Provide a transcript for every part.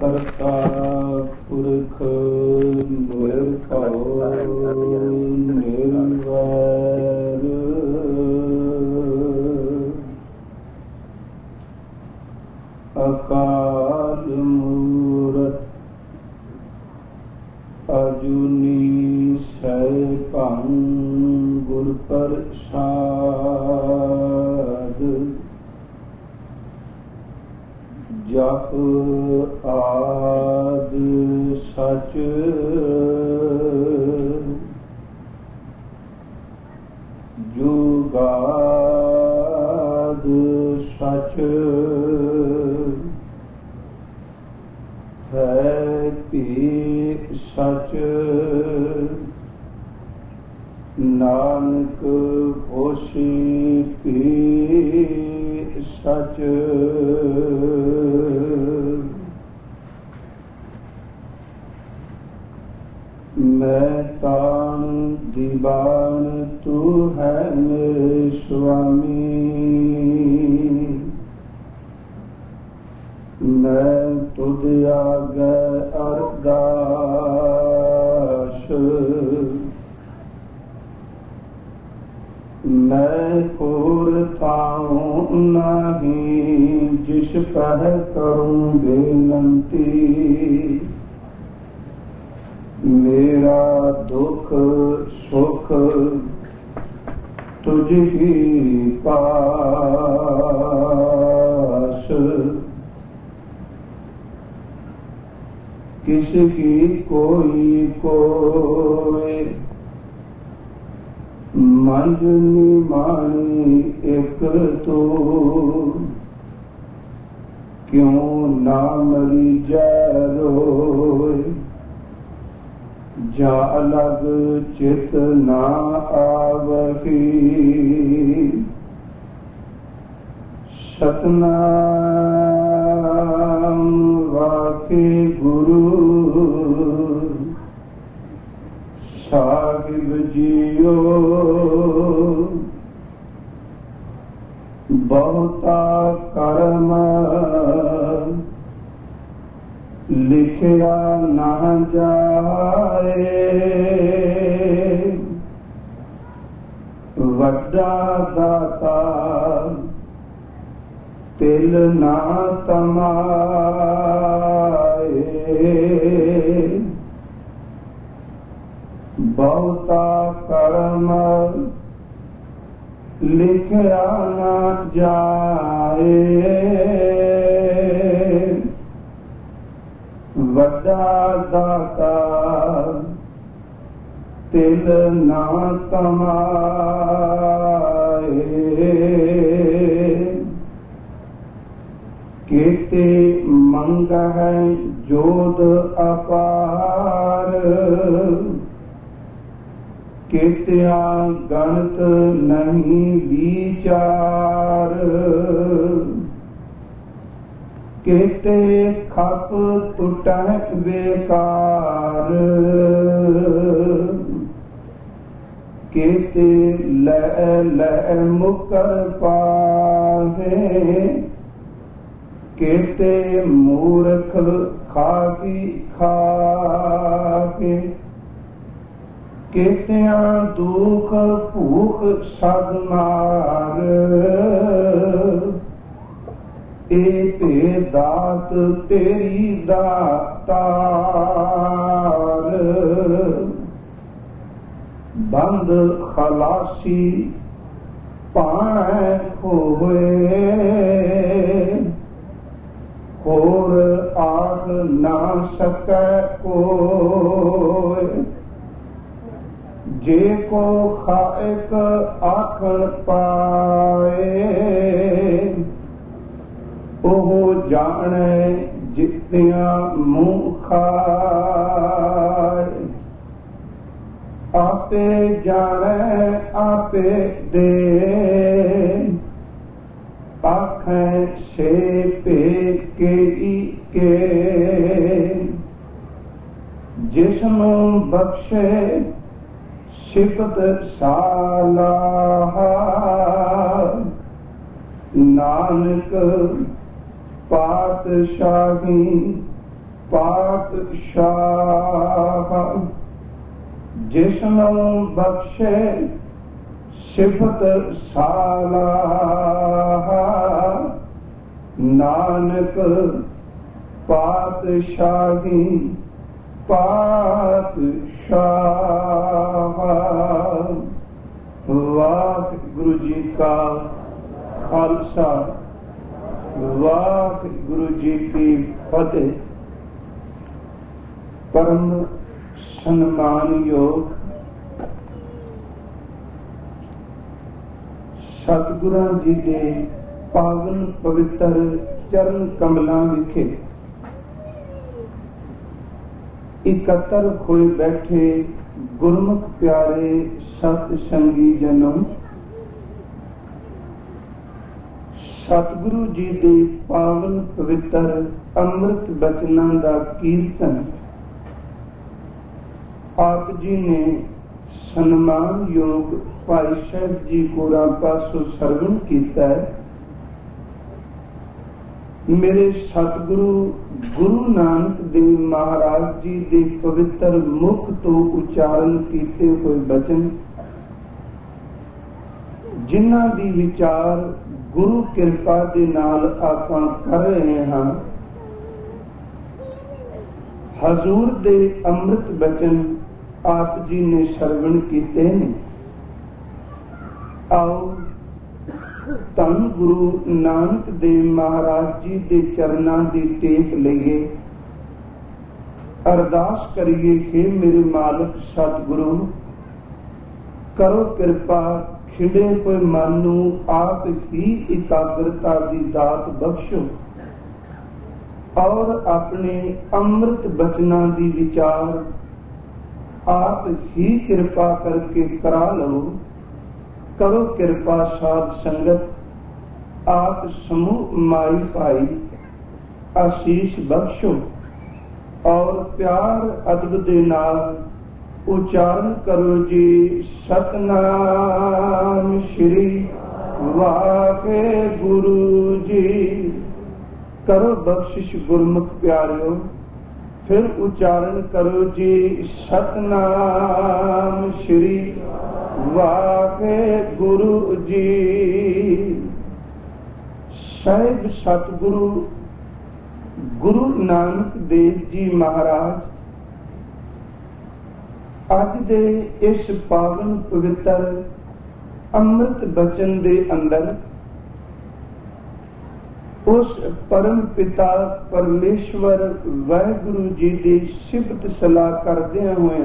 ਕਰਤਾ ਪੁਰਖ ਨਿਰਭਉ ਨਿਰਵੈਰ ਅਕਾਲ ਮੂਰਤ ਅਜੂਨੀ ਸੈਭੰ ਗੁਰ ਪ੍ਰਸਾਦ ਜਪ ਆਦਿ ਸਚ ਜੁਗਾਦ ਸਚ ਹੈ ਭੀ ਸਚ ਨਾਨਕ ਹੋਸੀ ਭੀ ਸਚ मैं तान दीवान तू है मेरे स्वामी मैं तुझ आगे अरदास मैं पूरताऊं नहीं जिस पर करूं बेनंती मेरा दुख सुख तुझ ही पास किसकी कोई कोई मंजनी मानी एक तो क्यों ना मरी जा रोए जा अलग चित ना आवही सतनाम वाके गुरु साहिब जियो बहुता कर्म लिखिया ना जाए वड्डा दाता तिल ना तमाए बहुता कर्म लिखिया ना जाए वड्डा दाता तिल ना कमाए कीर्ति मंग है जोध अपार कीर्तिया गणत नहीं विचार केते खप टूटह बेकार केते ले मुकर पाहे केते मूर्ख खागी खाके केतिया दुख भूख सद मार ए दात तेरी दातार बंद खलासी पाए खोए होर आग ना सकै कोई जे को खाएक आखण पाए ओह जाने जितनिया मुँह खाए आपे जाने आपे दे आखें से पे के जिस्म बख्शे सिफत सालाह नानक पातशाही पातशाह जिसनों बख्शे सिफत सालाह नानक पातशाही पातशाह। वाहिगुरु जी का खालसा वाहिगुरु जी की फतेह। परम सम्मान योग सतगुरां जी दे पावन पवित्र चरण कमलां विखे इकत्तर होए बैठे गुरमुख प्यारे सत संगी जनों, सतगुरु जी दे पावन पवित्र अमृत बचनां दा कीर्तन आप जी ने सन्मान योग भाई साहब जी कोरा पासों सरवण कीता है। मेरे सतगुरु गुरु नानक देव महाराज जी दे पवित्र मुख तो उच्चारण कीते हुए बचन जिन्हां दी विचार गुरु कृपा दे नाल आपां कर रहे हां। हजूर दे अमृत बचन आप जी ने सरवण कीते ने। आओ धन गुरु नानक देव महाराज जी दे चरनां दी टेक लईए, अरदास करिए। हे मेरे मालिक सतगुरु करो कृपा, खिड़े हुए मन नूं आप ही एकाग्रता दी दात बख्शो और अपने अमृत बचनां दी विचार आप ही कृपा करके करा लो। करो कृपा साध संगत आप समूह माई भाई आशीष बख्शो और प्यार अदब दे नाल उच्चारण करो जी सतनाम श्री वाहिगुरु जी। करो बख्शिश गुरमुख प्यारियो, फिर उच्चारण करो जी सतनाम श्री वाहिगुरु जी। साहिब सतगुरु गुरु नानक देव जी महाराज अज दे इस पावन पवित्र अमृत बचन दे अंदर उस परम पिता परमेश्वर वाहिगुरु जी की सिफत सलाह करदे हुए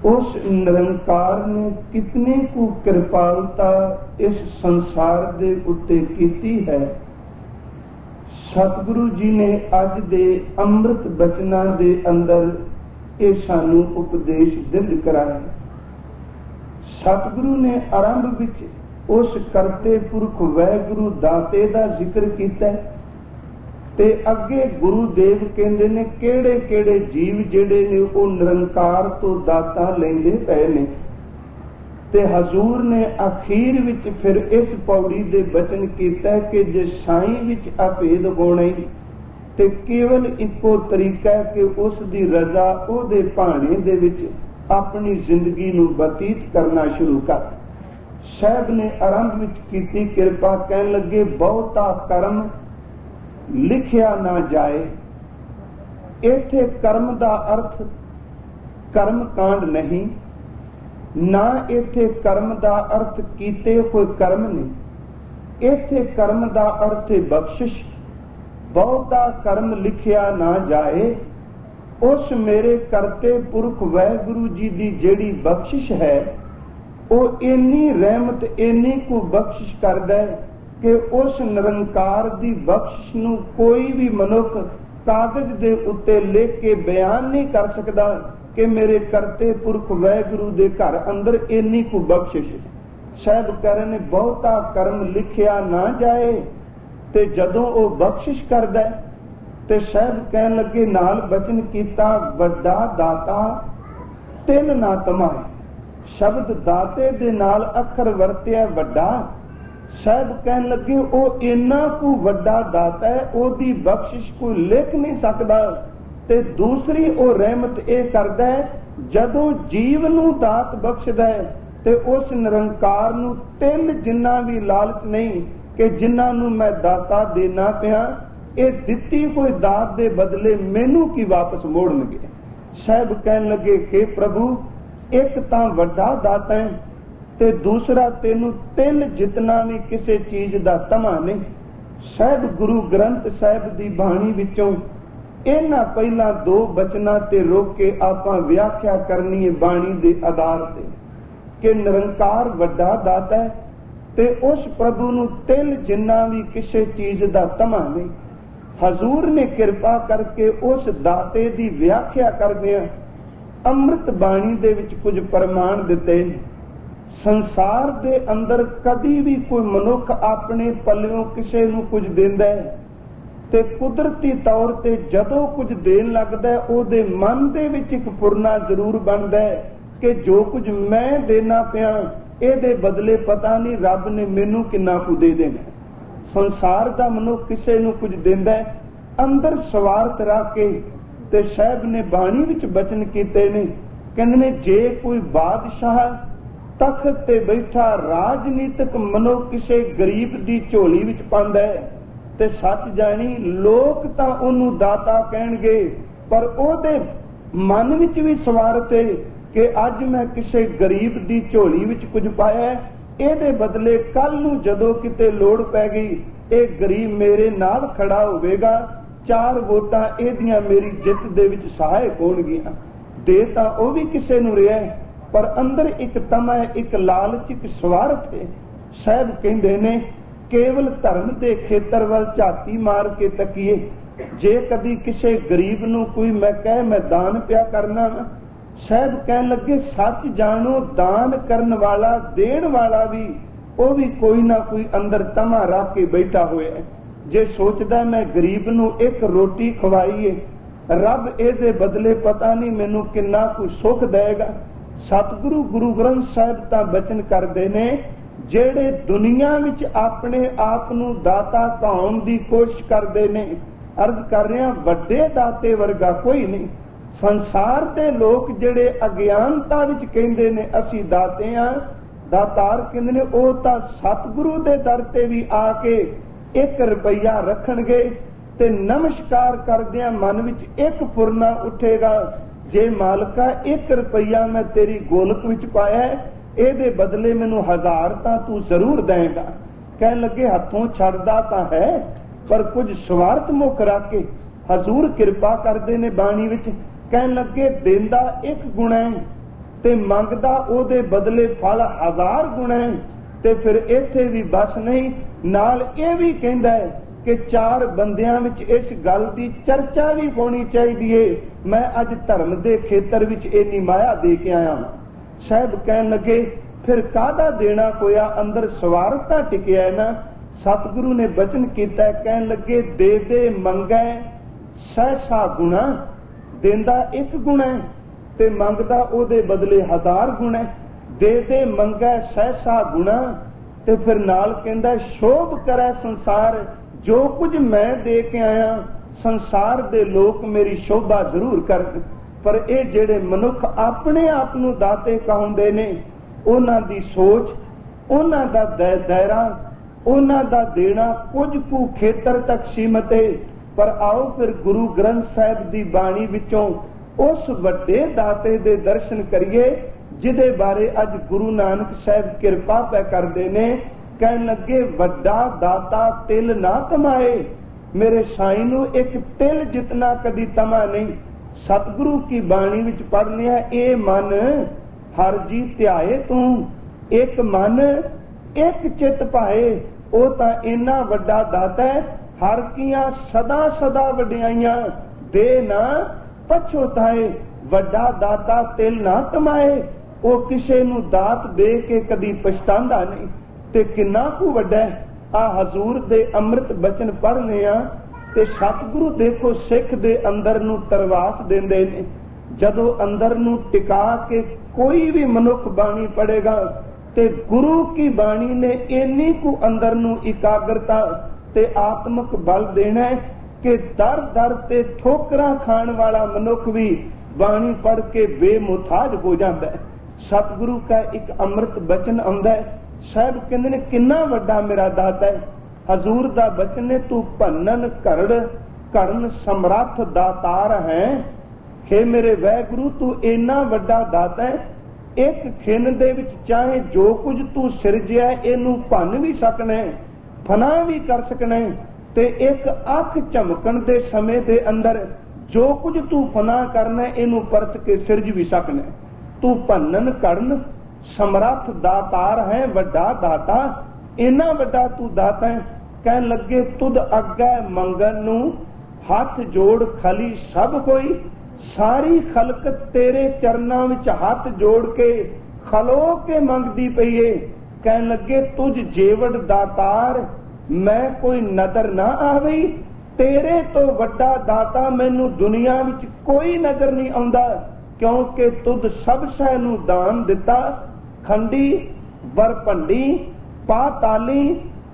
उस निरंकार ने कितनी को कृपालता इस संसार दे उत्ते कीती है। सतगुरु जी ने अज दे अमृत बचनां दे अंदर ये सानू उपदेश दिल कराया। सतगुरु ने आरंभ विच उस करते पुरख वाहिगुरु दाते दा जिक्र कीता ते अगे गुरुदेव कहंदे ने केड़े केड़े जीव जेड़े ने वो निरंकार तो दाता लेंदे पए ने। ते हजूर ने अखीर विच फिर इस पौड़ी दे बचन कीता कि जे साईं विच अभेद होना ही ते केवल इको तरीका है कि उस दी रजा ओदे भाणे दे विच अपनी जिंदगी नूं बतीत करना शुरू कर। साहब ने आरंभ विच कीती कृपा, कहन लगे बहुता कर्म लिखिया ना जाए। इथे कर्म दा अर्थ कर्म कांड नहीं, ना इथे कर्म दा अर्थ कीते हुए कर्म नहीं। इथे कर्म दा अर्थ बख्शिश। बहुता कर्म लिखिया ना जाए। उस मेरे करते पुरख वाहिगुरु जी दी जेड़ी बख्शिश है वो इन्नी रहमत इन्नी को बख्शिश करदा है कि उस निरंकार दी बख्शिश नूं कोई भी मनुख कागज दे उत्ते लिख के बयान नहीं कर सकदा कि मेरे करते पुरख वाहिगुरु दे घर अंदर इन्नी को बख्शिश। साहब कह रहे ने बहुता कर्म लिखिया ना जाए। ते जदों वो बख्शिश करदा है ते साहब कहन लगे नाल बचन कीता वड्डा दाता तिन ना तमाए। शब्द दाते दे नाल अखर वरतिया वड्डा साहब कहन लगे वो इन्ना को वड्डा दाता है, ओदी बख्शिश को लिख नहीं सकता। ते दूसरी वो रहमत ये करदा है, जदों जीव नूं दात बख्शदा है ते उस निरंकार नूं तिल जिन्ना भी लालच नहीं कि जिन्ना नूं मैं दाता देना पिया, ये दिती कोई दात दे बदले मैनू की वापस मोड़नगे। साहब कहन लगे कि प्रभु एक तां वड्डा दाता है ते दूसरा तेनू तिल जितना भी किसी चीज दा तमा नहीं। साहब गुरु ग्रंथ साहब दी बाणी विचों इन्हां पहला दो बचना ते रोक के आपां व्याख्या करनी है बाणी दे आधार ते कि निरंकार वड्डा दाता है ते उस प्रभु नूं तिल जिन्ना भी किसी चीज दा तमा नहीं। हजूर ने कृपा करके उस दाते दी व्याख्या करदियां अमृत बाणी दे विच कुछ प्रमाण दिते। संसार दे अंदर कदी भी कोई मनुख अपने पल्लियों किसी नूं कुछ देंदा है ते कुदरती तौर ते जदों कुछ देन लगदा है ओदे मन दे विच एक फुरना जरूर बनदा है कि जो कुछ मैं देना पिया ਇਹਦੇ बदले पता नहीं रब ने मैनू किन्ना कुछ दे देना। संसार दा मनुख किसी नूं कुछ देंदा है अंदर स्वार्थ रख के। ते साहब ने बाणी विच बचन कीते ने, कहंदे ने जे कोई बादशाह तख्त ते बैठा राजनीतिक मनुख किसी गरीब दी झोली विच पांदा है ते सच जानी लोक तां ओनू दाता कहणगे, पर ओहदे मन विच भी स्वार्थ है कि अज मैं किसी गरीब दी झोली विच कुछ पाया, ਇਹਦੇ बदले कल नूं जदों किते लोड़ पै गई ये गरीब मेरे नाल खड़ा होवेगा, 4 वोटां ਇਹਦੀਆਂ मेरी जित दे विच सहायक होणगीਆਂ। दे तां ਉਹ भी किसे नूं रिहा पर अंदर एक तमा एक लालच एक स्वार्थ है। साहब कहंदे ने केवल धर्म दे खेतर वल झाती मार के तकीए, जे कदी किसी गरीब नूं कोई मैं कहे मैं दान पिया करना, साहब कहन लगे सच जानो दान करन वाला देण वाला भी ਉਹ भी कोई ना कोई अंदर तमा रख के बैठा होया है। जे सोचदा मैं गरीब नूं एक रोटी खवाई है रब ਇਹਦੇ बदले पता नहीं मैनू किन्ना कुछ सुख देगा। सतगुरु गुरु ग्रंथ साहिब तां बचन करदे ने ਜਿਹੜੇ दुनिया विच अपने आप नूं दाता कहाउण दी कोशिश करदे ने, अर्ज कर रहा वड्डे दाते वर्गा कोई नहीं। संसार दे लोग ਜਿਹੜੇ अज्ञानता विच कहंदे ने असीं दाते हां, दातार कहंदे ने ਉਹ ਤਾਂ सतगुरु दे दर ते भी आके 1 रुपया रखणगे ते नमस्कार करदियां मन विच एक फुरना उठेगा, जे मालका 1 रुपया मैं तेरी गोलक विच पाया ਇਹਦੇ बदले मैनू 1000 तां तू जरूर देगा। कहन लगे हथों छड़दा तां है पर कुछ स्वार्थ मुख रख के हजूर कृपा करदे ने बाणी विच। कहन लगे देंदा 1 गुणा है ते मंगदा ओदे बदले फल 1000 गुणा है। ते फिर इत्थे भी बस नहीं, नाल ये भी कहंदा है कि 4 बंदियां विच इस गल दी चर्चा भी होनी चाहिए, मैं अज धर्म दे खेतर विच इन्नी माया दे के आया हां। साहब कहन लगे फिर कादा देना होया, अंदर स्वार्थ तां टिकिया है ना। सतगुरु ने बचन कीता, कहन लगे दे दे मंगै सहसा गुणा, देंदा 1 गुणा ते मंगदा ओदे बदले 1000 गुणा। दे दे मंगै सहसा गुणा ते फिर नाल कहंदा शोभ करे संसार, जो कुछ मैं दे के आया संसार दे लोक मेरी शोभा जरूर कर। पर ये जेड़े मनुख अपने आप नूं दाते कहंदे ने उन्हां दी सोच, उन्हां दा दायरा, उन्हां दा देना कुछ कु खेतर तक सीमित है। पर आओ फिर गुरु ग्रंथ साहिब दी बाणी विचों उस वड्डे दाते दे दर्शन करिए जिदे बारे अज गुरु नानक साहिब कृपा पै करदे ने। कहन लगे वड्डा दाता तिल ना तमाए, मेरे साईं नूं एक तिल जितना कदी तमा नहीं। सतगुरु की बाणी विच पढ़ लिया ए मन हर जी ध्याए तू, एक मन एक चित पाए, ओ तां इन्ना वड्डा दाता है हर किया सदा सदा वड्याइयां दे ना पछोताए। वड्डा दाता तिल ना तमाए, वो किसे नूं दात दे के कदी पछतांदा नहीं ते किन्ना कु वड्डा है। आ हजूर दे अमृत बचन पढ़ने आ ते सतगुरु देखो सिख दे अंदर नूं तरवास देंदे ने। जदों अंदर नूं टिका के कोई भी मनुख बाणी पढ़ेगा ते गुरु की बाणी ने इन्नी को अंदर नू इकाग्रता ते आत्मक बल देना है कि दर दर ते ठोकरां खाण वाला मनुख भी बाणी पढ़ के बेमुताज हो जाता है। सतगुरु का एक अमृत बचन आंदा है, साहब कहंदे ने किन्ना वड्डा मेरा दाता है। हजूर दा बचन ने तू भन्नन करड़ करन समर्थ दातार है। हे मेरे वैगुरु तू इन्ना वड्डा दाता है, एक खिन दे विच चाहे जो कुछ तू सिरजिया इनू भन भी सकना है, फना भी कर सकना है, ते एक अख झमकन दे समय दे अंदर जो कुछ तू फना करना है इनू परत के सिरज भी सकना है। तू भन्नन करन समर्थ दातार है, वड्डा दाता, इन्ना वड्डा तू दाता है। कहन लगे तुद अगे मंगन नू हाथ जोड़ खली सब कोई, सारी खलकत तेरे चरनां विच हाथ जोड़ के खलो के मंगदी पई है। कहन लगे तुझ जेवड़ दातार मैं कोई नजर ना आवी, तेरे तो वड्डा दाता मैनू दुनिया विच कोई नजर नहीं आउंदा, क्योंकि तुद सब शै नू दान दिता। खंडी वरभंडी पाताली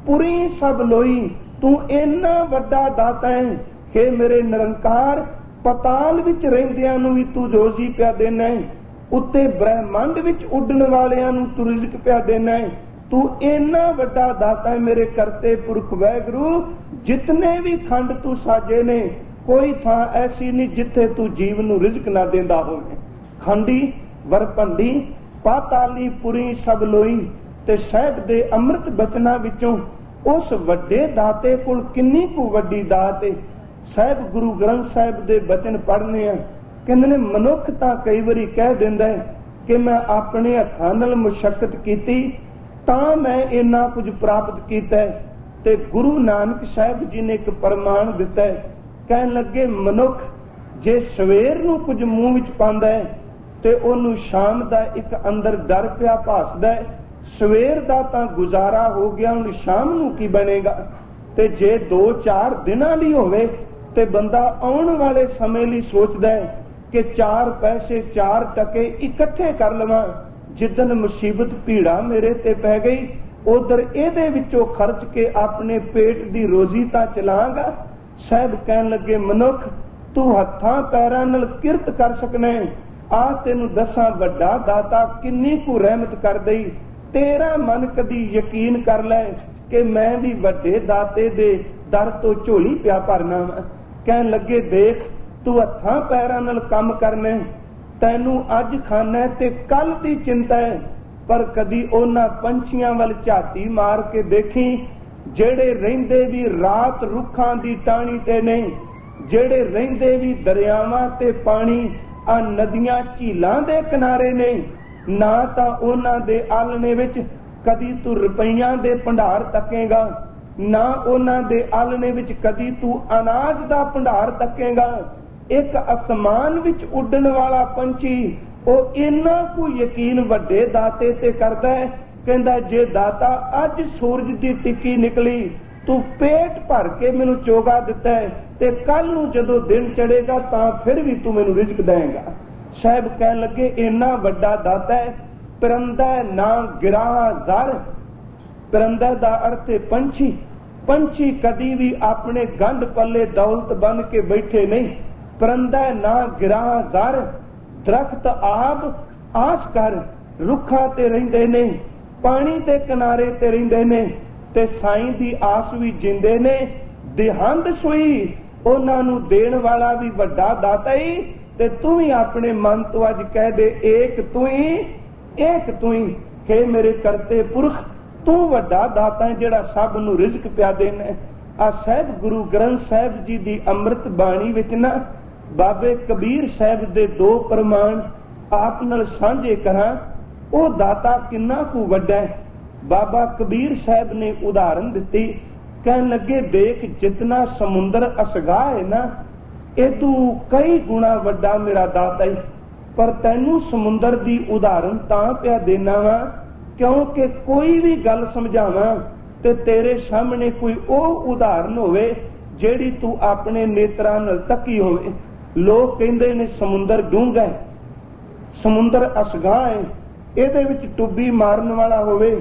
पुरी सब लोई, तू इन्ना वड्डा दाता है। हे मेरे निरंकार पताल विच रहिंदियां नू भी तू रोजी पिया देना है, उत्ते ब्रह्मंड विच उड्डण वालियां नू तू रिज़्क पिया देना है। तू इन्ना वड्डा दाता है मेरे करते पुरख वैगुरु। जितने भी खंड तू साजे ने कोई थां ऐसी नहीं जिथे तू जीव नू रिज़्क ना देंदा होवे। खंडी वरभंडी पाताली पुरी सब लोई, ते साहिब दे अमृत बचना विचों उस वड्डे दाते कोल किन्नी कु वड्डी दात है। साहिब गुरु ग्रंथ साहिब दे बचन पढ़ने आ, कहंदे ने मनुख तां कई वारी कह दिंदा है कि मैं अपने हत्थां नाल मुशक्कत कीती तां मैं इन्ना कुछ प्राप्त कीता है। ते गुरु नानक साहिब जी ने एक प्रमाण दिता है, कहन लगे मनुख जे सवेर नूं कुछ मूंह विच पांदा है ते ओनू शाम दा एक अंदर डर पिया भासदा है, सवेर दा तां गुजारा हो गया, हुण शाम नूं की बनेगा। ते जे 2-4 दिनां लई होवे ते बंदा आउण वाले समय लई सोचदा है कि 4 पैसे 4 टके इकट्ठे कर लवां, जिदन मुसीबत भीड़ा मेरे ते पै गई उधर एदे विचों खर्च के अपने पेट दी रोजी तां चलांगा। साहिब कहन लगे मनुख तू हत्थां पैरां नाल किरत कर सकना है, आ तेनू दसां वड्डा दाता किन्नी कु रहमत कर दई। तेरा मन कदी यकीन कर लै कि मैं भी वड्डे दाते दे दर तो झोली पिया भरना वा। कहन लगे देख तू हत्थां पैरां नाल काम करना, तैनू अज खाना ते कल दी चिंता है, पर कदी उन्हां पंछियां वल झाती मार के देखी जेड़े रहिंदे भी रात रुखां दी टाणी ते ने, जेड़े रहिंदे भी दरियावां ते पानी आ नदियां झीलां दे किनारे ने। ना तां उन्हां दे आलणे विच कदी तू रुपईयां दे भंडार तकेगा, ना उन्हां दे आलणे विच कदी तू अनाज दा भंडार तकेगा। एक आसमान विच उड्डण वाला पंछी ओ इन्ना कु यकीन वड्डे दाते ते करदा है, कहंदा जे दाता अज सूरज दी टिक्की निकली तू पेट भर के मैनू चोगा दिता है ते कल नू जदों दिन चढ़ेगा तां फिर भी तू मैनू रिज़्क देगा। साहिब कहन लगे इन्ना वड्डा दाता है। परिंदा ना गिरा ज़र, परिंदा दा अर्थ है पंछी। पंछी कदी भी अपने गंढ पल्ले दौलत बन के बैठे नहीं। परिंदा ना गिरा ज़र, दरख्त आप आस कर रुखा ते रहिंदे ने, पानी दे किनारे ते रहिंदे ने, ते साईं दी आस भी जिंदे ने। दिहंद सुई उन्हां नू देण वाला भी वड्डा दाता ही, ते तू भी अपने मन तो अज कह दे एक तू ही, एक तू ही। हे मेरे करते पुरख तू वड्डा दाता है जेड़ा सब नू रिज़्क पिया देना है। आ साहिब गुरु ग्रंथ साहिब जी दी अमृत बाणी विच ना बाबे कबीर साहिब दे 2 प्रमाण आप नाल सांझे करां। ओ दाता किन्ना कु वड्डा है। बाबा कबीर साहिब ने उदाहरण दिती, कहन लगे देख जितना समुंदर असगा है ना इदू कई गुणा वड्डा मेरा दाता है, पर तैनू समुंदर दी उदाहरण तां पिया देना वा क्योंकि कोई भी गल समझावां ते तेरे सामने कोई ओ उदाहरण होवे जेड़ी तू अपने नेत्रां नाल तकी होवे। लोग कहंदे ने समुंदर डूंगा है, समुंदर असगा है, ਇਹਦੇ ਵਿੱਚ ਟੁੱਬੀ ਮਾਰਨ ਵਾਲਾ ਹੋਵੇ,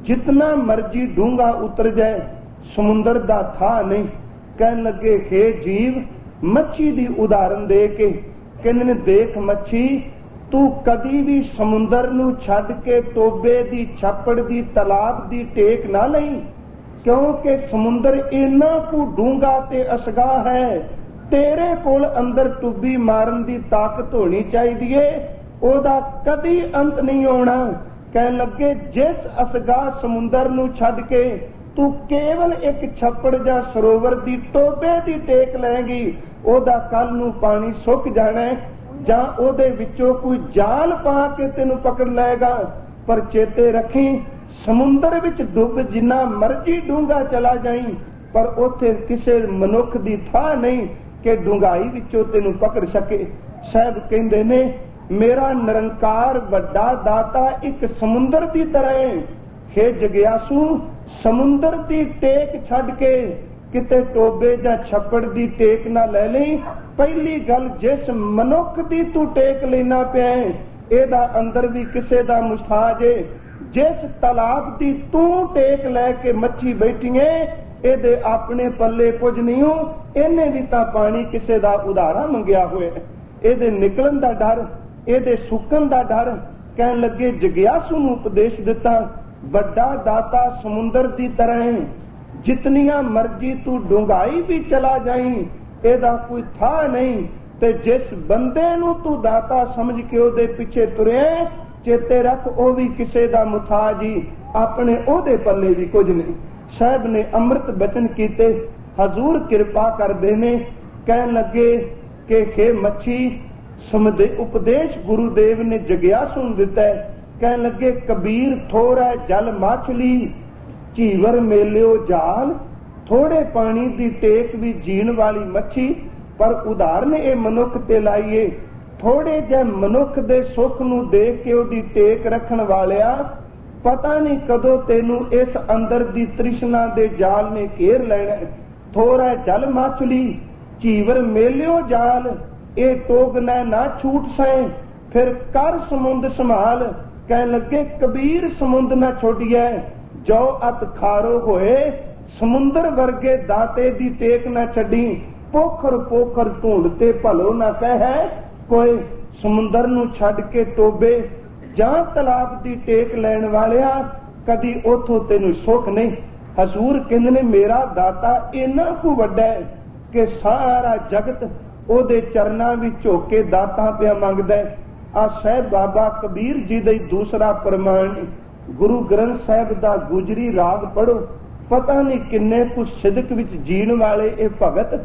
ਜਿਤਨਾ ਮਰਜੀ ਡੂੰਘਾ ਉਤਰ ਜਾਏ ਸਮੁੰਦਰ ਦਾ ਥਾਂ ਨਹੀਂ। ਕਹਿਣ ਲੱਗੇ ਖੇ ਜੀਵ, ਮੱਛੀ ਦੀ ਉਦਾਹਰਨ ਦੇ ਕੇ ਕਹਿੰਦੇ ਨੇ ਦੇਖ ਮੱਛੀ, ਤੂੰ ਕਦੀ ਵੀ ਸਮੁੰਦਰ ਨੂੰ ਛੱਡ ਕੇ ਟੋਬੇ ਦੀ, ਛੱਪੜ ਦੀ, ਤਲਾਬ ਦੀ ਟੇਕ ਨਾ ਲਈ, ਕਿਉਂਕਿ ਸਮੁੰਦਰ ਇੰਨਾ ਕੁ ਡੂੰਘਾ ਤੇ ਅਸਗਾ ਹੈ। ਤੇਰੇ ਕੋਲ ਅੰਦਰ ਟੁੱਬੀ ਮਾਰਨ ਦੀ ਤਾਕਤ ਹੋਣੀ ਚਾਹੀਦੀ ਏ, ਉਹਦਾ ਕਦੀ ਅੰਤ ਨਹੀਂ ਹੋਣਾ। ਕਹਿਣ ਲੱਗੇ ਜਿਸ ਅਸਗਾ ਸਮੁੰਦਰ ਨੂੰ ਛੱਡ ਕੇ ਤੂੰ ਕੇਵਲ ਇੱਕ ਛੱਪੜ ਜਾਂ ਸਰੋਵਰ ਦੀ ਟੋਬੇ ਦੀ ਟੇਕ ਲੈਂਗੀ, ਉਹਦਾ ਕੱਲ ਨੂੰ ਪਾਣੀ ਸੁੱਕ ਜਾਣਾ, ਜਾਂ ਉਹਦੇ ਵਿੱਚੋਂ ਕੋਈ ਜਾਲ ਪਾ ਕੇ ਤੈਨੂੰ ਪਕੜ ਲਏਗਾ। ਪਰ ਚੇਤੇ ਰੱਖੀ, ਸਮੁੰਦਰ ਵਿੱਚ ਡੁੱਬ ਜਿੰਨਾ ਮਰਜੀ ਡੂੰਘਾ ਚਲਾ ਜਾਈਂ, ਪਰ ਉੱਥੇ ਕਿਸੇ ਮਨੁੱਖ ਦੀ ਥਾਂ ਨਹੀਂ ਕਿ ਡੂੰਘਾਈ ਵਿੱਚੋਂ ਤੈਨੂੰ ਪਕੜ ਸਕੇ। ਸਾਹਿਬ ਕਹਿੰਦੇ ਨੇ ਮੇਰਾ ਨਿਰੰਕਾਰ ਵੱਡਾ ਦਾਤਾ ਇੱਕ ਸਮੁੰਦਰ ਦੀ ਤਰ੍ਹਾਂ ਹੈ। ਹੇ ਜਗਿਆਸੂ, ਸਮੁੰਦਰ ਦੀ ਟੇਕ ਛੱਡ ਕੇ ਕਿਤੇ ਟੋਬੇ ਜਾਂ ਛੱਪੜ ਦੀ ਟੇਕ ਨਾ ਲੈ ਲਈ। ਪਹਿਲੀ ਗੱਲ, ਜਿਸ ਮਨੁੱਖ ਦੀ ਤੂੰ ਟੇਕ ਲੈਣਾ ਪਿਆ, ਇਹਦਾ ਅੰਦਰ ਵੀ ਕਿਸੇ ਦਾ ਮੁਸਤਾਜ ਏ। ਜਿਸ ਤਲਾਬ ਦੀ ਤੂੰ ਟੇਕ ਲੈ ਕੇ ਮੱਛੀ ਬੈਠੀ ਏ, ਇਹਦੇ ਆਪਣੇ ਪੱਲੇ ਕੁਝ ਨਹੀਂ ਹੋ, ਇਹਨੇ ਵੀ ਤਾਂ ਪਾਣੀ ਕਿਸੇ ਦਾ ਉਧਾਰਾ ਮੰਗਿਆ ਹੋਇਆ। ਇਹਦੇ ਨਿਕਲਣ ਦਾ ਡਰ, ਇਹਦੇ ਸੁੱਕਣ ਦਾ ਡਰ। ਕਹਿਣ ਲੱਗੇ ਜਗਿਆਸੂ ਨੂੰ ਉਪਦੇਸ਼ ਦਿੱਤਾ, ਵੱਡਾ ਦਾਤਾ ਸਮੁੰਦਰ ਦੀ ਤਰ੍ਹਾਂ ਹੈ, ਜਿਤਨੀਆਂ ਮਰਜੀ ਤੂੰ ਡੂੰਘਾਈ ਵੀ ਚਲਾ ਜਾਈਂ, ਇਹਦਾ ਕੋਈ ਥਾਂ ਨਹੀਂ। ਤੇ ਜਿਸ ਬੰਦੇ ਨੂੰ ਤੂੰ ਦਾਤਾ ਸਮਝ ਕੇ ਉਹਦੇ ਪਿੱਛੇ ਤੁਰਿਆ, ਚੇਤੇ ਰੱਖ ਉਹ ਵੀ ਕਿਸੇ ਦਾ ਮੁਤਾਜ ਹੀ, ਆਪਣੇ ਉਹਦੇ ਪੱਲੇ ਵੀ ਕੁਝ ਨਹੀਂ। ਸਾਹਿਬ ਨੇ ਅੰਮ੍ਰਿਤ ਬਚਨ ਕੀਤੇ, ਹਜ਼ੂਰ ਕਿਰਪਾ ਕਰਦੇ ਨੇ। ਕਹਿਣ ਲੱਗੇ ਕਿ ਖੇ ਮੱਛੀ, ਉਪਦੇਸ਼ ਗੁਰੂਦੇਵ ਨੇ ਜਗਿਆਸੂ ਨੂੰ ਦਿੱਤਾ। ਕਹਿਣ ਲੱਗੇ ਕਬੀਰ ਥੋੜਾ ਜਲ ਮਾਛਲੀ, ਝੀਵਰ ਮੇਲਿਓ ਜਾਲ। ਥੋੜੇ ਪਾਣੀ ਦੀ ਟੇਕ ਵੀ ਜੀਣ ਵਾਲੀ ਮੱਛੀ, ਪਰ ਉਦਾਹਰਨ ਇਹ ਮਨੁੱਖ ਤੇ ਲਾਈਏ। ਥੋੜੇ ਜਿਹੇ ਮਨੁੱਖ ਦੇ ਸੁੱਖ ਨੂੰ ਦੇਖ ਕੇ ਉਹਦੀ ਟੇਕ ਰੱਖਣ ਵਾਲਿਆ, ਪਤਾ ਨਹੀਂ ਕਦੋਂ ਤੈਨੂੰ ਇਸ ਅੰਦਰ ਦੀ ਤ੍ਰਿਸ਼ਨਾ ਦੇ ਜਾਲ ਨੇ ਘੇਰ ਲੈਣਾ। ਥੋੜਾ ਜਲ ਮਾਛਲੀ, ਝੀਵਰ ਮੇਲਿਓ ਜਾਲ। ਇਹ ਟੋਗਨਾ ਨਾ ਛੂਟ ਸੈ, ਫਿਰ ਕਰ ਸਮੁੰਦ ਸੰਭਾਲ। ਕਹਿਣ ਲੱਗੇ ਕਬੀਰ ਸਮੁੰਦ ਨਾ ਛੋੜੀਐ, ਜੋ ਅਤ ਖਾਰੋ ਹੋਏ। ਸਮੁੰਦਰ ਵਰਗੇ ਦਾਤੇ ਦੀ ਟੇਕ ਨਾ ਛੱਡੀ, ਪੋਖਰ ਪੋਖਰ ਢੂੰਡ ਤੇ ਭਲੋ ਨਾ ਕਹਿ। ਕੋਈ ਸਮੁੰਦਰ ਨੂੰ ਛੱਡ ਕੇ ਟੋਬੇ ਜਾਂ ਤਲਾਬ ਦੀ ਟੇਕ ਲੈਣ ਵਾਲਿਆ, ਕਦੀ ਉਥੋਂ ਤੈਨੂੰ ਸੁੱਖ ਨਹੀਂ। ਹਜ਼ੂਰ ਕਹਿੰਦੇ ਨੇ ਮੇਰਾ ਦਾਤਾ ਇੰਨਾ ਕੁ ਵੱਡਾ ਹੈ ਕਿ ਸਾਰਾ ਜਗਤ ਉਹਦੇ ਚਰਨਾਂ ਵਿੱਚ ਝੁਕ ਕੇ ਦਾਤਾਂ ਪਿਆ ਮੰਗਦਾ। ਆ ਸਾਹਿਬ ਬਾਬਾ ਕਬੀਰ ਜੀ ਦਾ ਦੂਸਰਾ ਪ੍ਰਮਾਣ, ਗੁਰੂ ਗ੍ਰੰਥ ਸਾਹਿਬ ਦਾ ਗੁਜਰੀ ਰਾਗ ਪੜੋ, ਪਤਾ ਨਹੀਂ ਕਿੰਨੇ ਕੁ ਸਿਦਕ ਵਿੱਚ ਜੀਣ ਵਾਲੇ ਇਹ ਭਗਤ।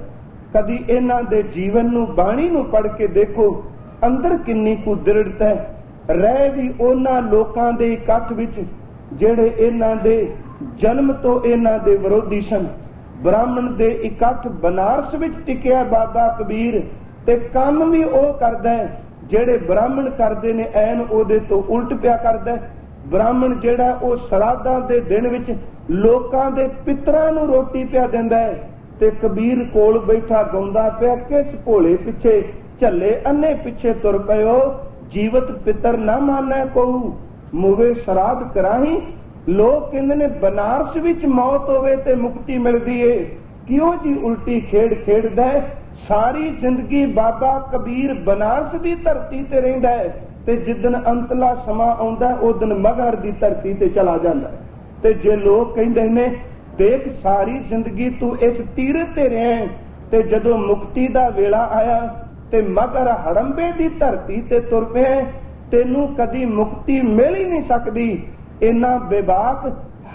ਕਦੀ ਇਹਨਾਂ ਦੇ ਜੀਵਨ ਨੂੰ, ਬਾਣੀ ਨੂੰ ਪੜ ਕੇ ਦੇਖੋ, ਅੰਦਰ ਕਿੰਨੀ ਕੁ ਦ੍ਰਿੜਤਾ ਹੈ। ਰਹਿ ਵੀ ਉਹਨਾਂ ਲੋਕਾਂ ਦੇ ਇਕੱਠ ਵਿੱਚ ਜਿਹੜੇ ਇਹਨਾਂ ਦੇ ਜਨਮ ਤੋਂ ਇਹਨਾਂ ਦੇ ਵਿਰੋਧੀ ਸਨ। ਬ੍ਰਾਹਮਣ ਦੇ ਇਕੱਠ ਬਨਾਰਸ ਵਿੱਚ ਟਿਕਿਆ ਬਾਬਾ ਕਬੀਰ, ਤੇ ਕੰਮ ਵੀ ਉਹ ਕਰਦਾ ਜਿਹੜੇ ਬ੍ਰਾਹਮਣ ਕਰਦੇ ਨੇ, ਐਨ ਉਹਦੇ ਤੋਂ ਉਲਟ ਪਿਆ ਕਰਦਾ। ਬ੍ਰਾਹਮਣ ਜਿਹੜਾ ਉਹ ਸਰਾਧਾਂ ਦੇ ਦਿਨ ਵਿੱਚ ਲੋਕਾਂ ਦੇ ਪਿਤਰਾਂ ਨੂੰ ਰੋਟੀ ਪਿਆ ਦਿੰਦਾ ਹੈ, ਤੇ ਕਬੀਰ ਕੋਲ ਬੈਠਾ ਗਾਉਂਦਾ ਪਿਆ, ਕਿਸ ਭੋਲੇ ਪਿੱਛੇ ਝੱਲੇ ਅੰਨੇ ਪਿੱਛੇ ਤੁਰ ਪਇਓ, ਜੀਵਤ ਪਿੱਤਰ ਨਾ ਮਾਨੈ ਕਹੂ, ਮੂਵੇ ਸਰਾਧ ਕਰਾਹੀ। ਲੋਕ ਕਹਿੰਦੇ ਨੇ ਬਨਾਰਸ ਵਿੱਚ ਮੌਤ ਹੋਵੇ ਤੇ ਮੁਕਤੀ ਮਿਲਦੀ ਏ, ਕਿਉਂ ਜੀ ਉਲਟੀ ਖੇਡ ਖੇਡਦਾ। ਸਾਰੀ ਜ਼ਿੰਦਗੀ ਬਾਬਾ ਕਬੀਰ ਬਨਾਰਸ ਦੀ ਧਰਤੀ ਤੇ ਰਹਿੰਦਾ ਹੈ, ਤੇ ਜਿੱਦਣ ਅੰਤਲਾ ਸਮਾਂ ਆਉਂਦਾ ਉਦਨ ਮਗਹਰ ਦੀ ਧਰਤੀ ਤੇ ਚਲਾ ਜਾਂਦਾ। ਤੇ ਜੇ ਲੋਕ ਕਹਿੰਦੇ ਨੇ ਦੇਖ ਸਾਰੀ ਜ਼ਿੰਦਗੀ ਤੂੰ ਇਸ ਤੀਰਥ ਤੇ ਰਿਹਾ, ਤੇ ਜਦੋਂ ਮੁਕਤੀ ਦਾ ਵੇਲਾ ਆਇਆ ਤੇ ਮਗਰ ਹੜੰਬੇ ਦੀ ਧਰਤੀ ਤੇ ਤੁਰ ਪਿਆ, ਤੈਨੂੰ ਕਦੀ ਮੁਕਤੀ ਮਿਲ ਹੀ ਨਹੀਂ ਸਕਦੀ। ਇਨਾ ਬੇਬਾਕ,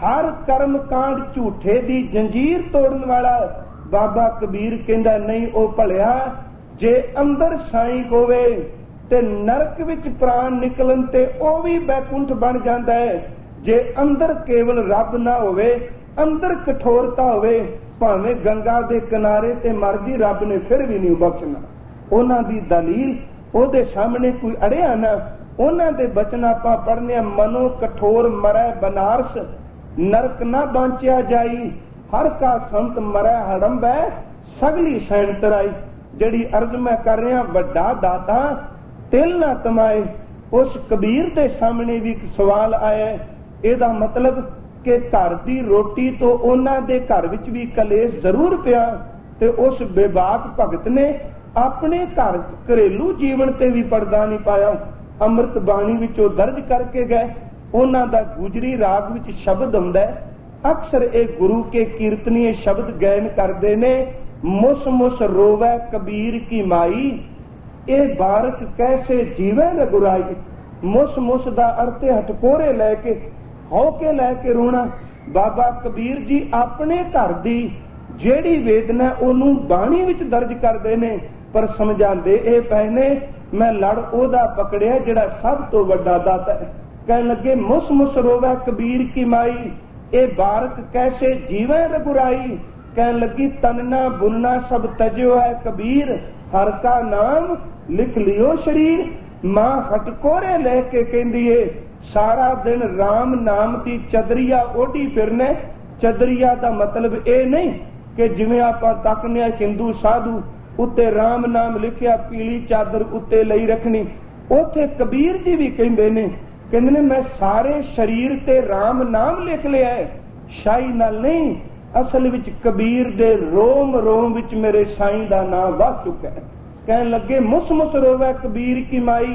ਹਰ ਕਰਮ ਕਾਂਡ ਝੂਠੇ ਦੀ ਜੰਜੀਰ ਤੋੜਨ ਵਾਲਾ ਬਾਬਾ ਕਬੀਰ ਕਹਿੰਦਾ ਨਹੀਂ ਉਹ ਭਲਿਆ, ਜੇ ਅੰਦਰ ਸਾਈਂ ਹੋਵੇ ਤੇ ਨਰਕ ਵਿੱਚ ਪ੍ਰਾਣ ਨਿਕਲਣ ਤੇ ਉਹ ਵੀ ਬੈਕੁੰਠ ਬਣ ਜਾਂਦਾ ਹੈ। ਜੇ ਅੰਦਰ ਕੇਵਲ ਰੱਬ ਨਾ ਹੋਵੇ, ਅੰਦਰ ਕਠੋਰਤਾ ਹੋਵੇ, ਭਾਵੇਂ ਗੰਗਾ ਦੇ ਕਿਨਾਰੇ ਤੇ ਮਰਜੀ, ਰੱਬ ਨੇ ਫਿਰ ਵੀ ਨਹੀਂ ਬਖਸ਼ਣਾ। ਉਹਨਾਂ ਦੀ ਦਲੀਲ ਉਹਦੇ ਸਾਹਮਣੇ ਕੋਈ ਅੜਿਆ ਨਾ। ਉਹਨਾਂ ਦੇ ਬਚਨ ਆਪਾਂ ਪੜ੍ਹਨੇ, ਮਨੋ ਕਠੋਰ ਮਰੈ ਬਨਾਰਸ, ਨਰਕ ਨਾ ਬਾਂਚਿਆ ਜਾਈ, ਹਰ ਕਾ ਸੰਤ ਮਰੈ ਹੜੰਬੈ, ਸਗਲੀ ਸੈਣ ਤਰਾਈ। ਜਿਹੜੀ ਅਰਜ਼ ਮੈਂ ਕਰ ਰਿਹਾ, ਵੱਡਾ ਦਾਤਾ ਤਿਲ ਨਾ ਤਮਾਏ, उस कबीर के सामने भी एक सवाल आया। ਇਹਦਾ मतलब कि घर की रोटी तो उन्होंने घर विच भी कलेश जरूर पिया, ते उस बेबाक भगत ने अपने घर घरेलू जीवन ते भी पर्दा नहीं पाया। अमृत बाणी विचों दर्ज करके गए। उन्हां दा गुजरी राग विच शब्द आउंदा है, अक्सर एक गुरु के कीर्तनीय शब्द गायन करते ने, मुस मुस रोवै कबीर की माई, ए बारक कैसे जीवै रघुराई। मुस मुस दा अर्थ हटकोरे लैके होके लैके रोना। बाबा कबीर जी अपने घर दी जेड़ी वेदना ओनू बाणी विच दर्ज करते ने, पर समझाते ए पए ने मैं लड़ ओदा पकड़िया जिहड़ा सब तो वड्डा दाता है। कहन लगे मुस मुस रोवै कबीर की माई, ए बारक कैसे जीवै रघुराई। कहन लगी तनना बुनना सब तजो है कबीर, हर का नाम लिख लियो शरीर। मां हटकोरे लेके कहंदी है सारा दिन राम नाम की चदरिया ओढ़ी फिरने। चदरिया का मतलब ये नहीं कि जिवें आपां तकने हिंदू साधु उत्ते राम नाम लिखिया पीली चादर उत्ते लई रखनी। उथे कबीर जी भी कहंदे ने, कहंदे ने मैं सारे शरीर ते राम नाम लिख लिया है, शाही नाल नहीं, असल विच कबीर दे रोम रोम विच मेरे साईं दा नाम वह चुका है। कहन लगे मुस मुस रोवै कबीर की माई,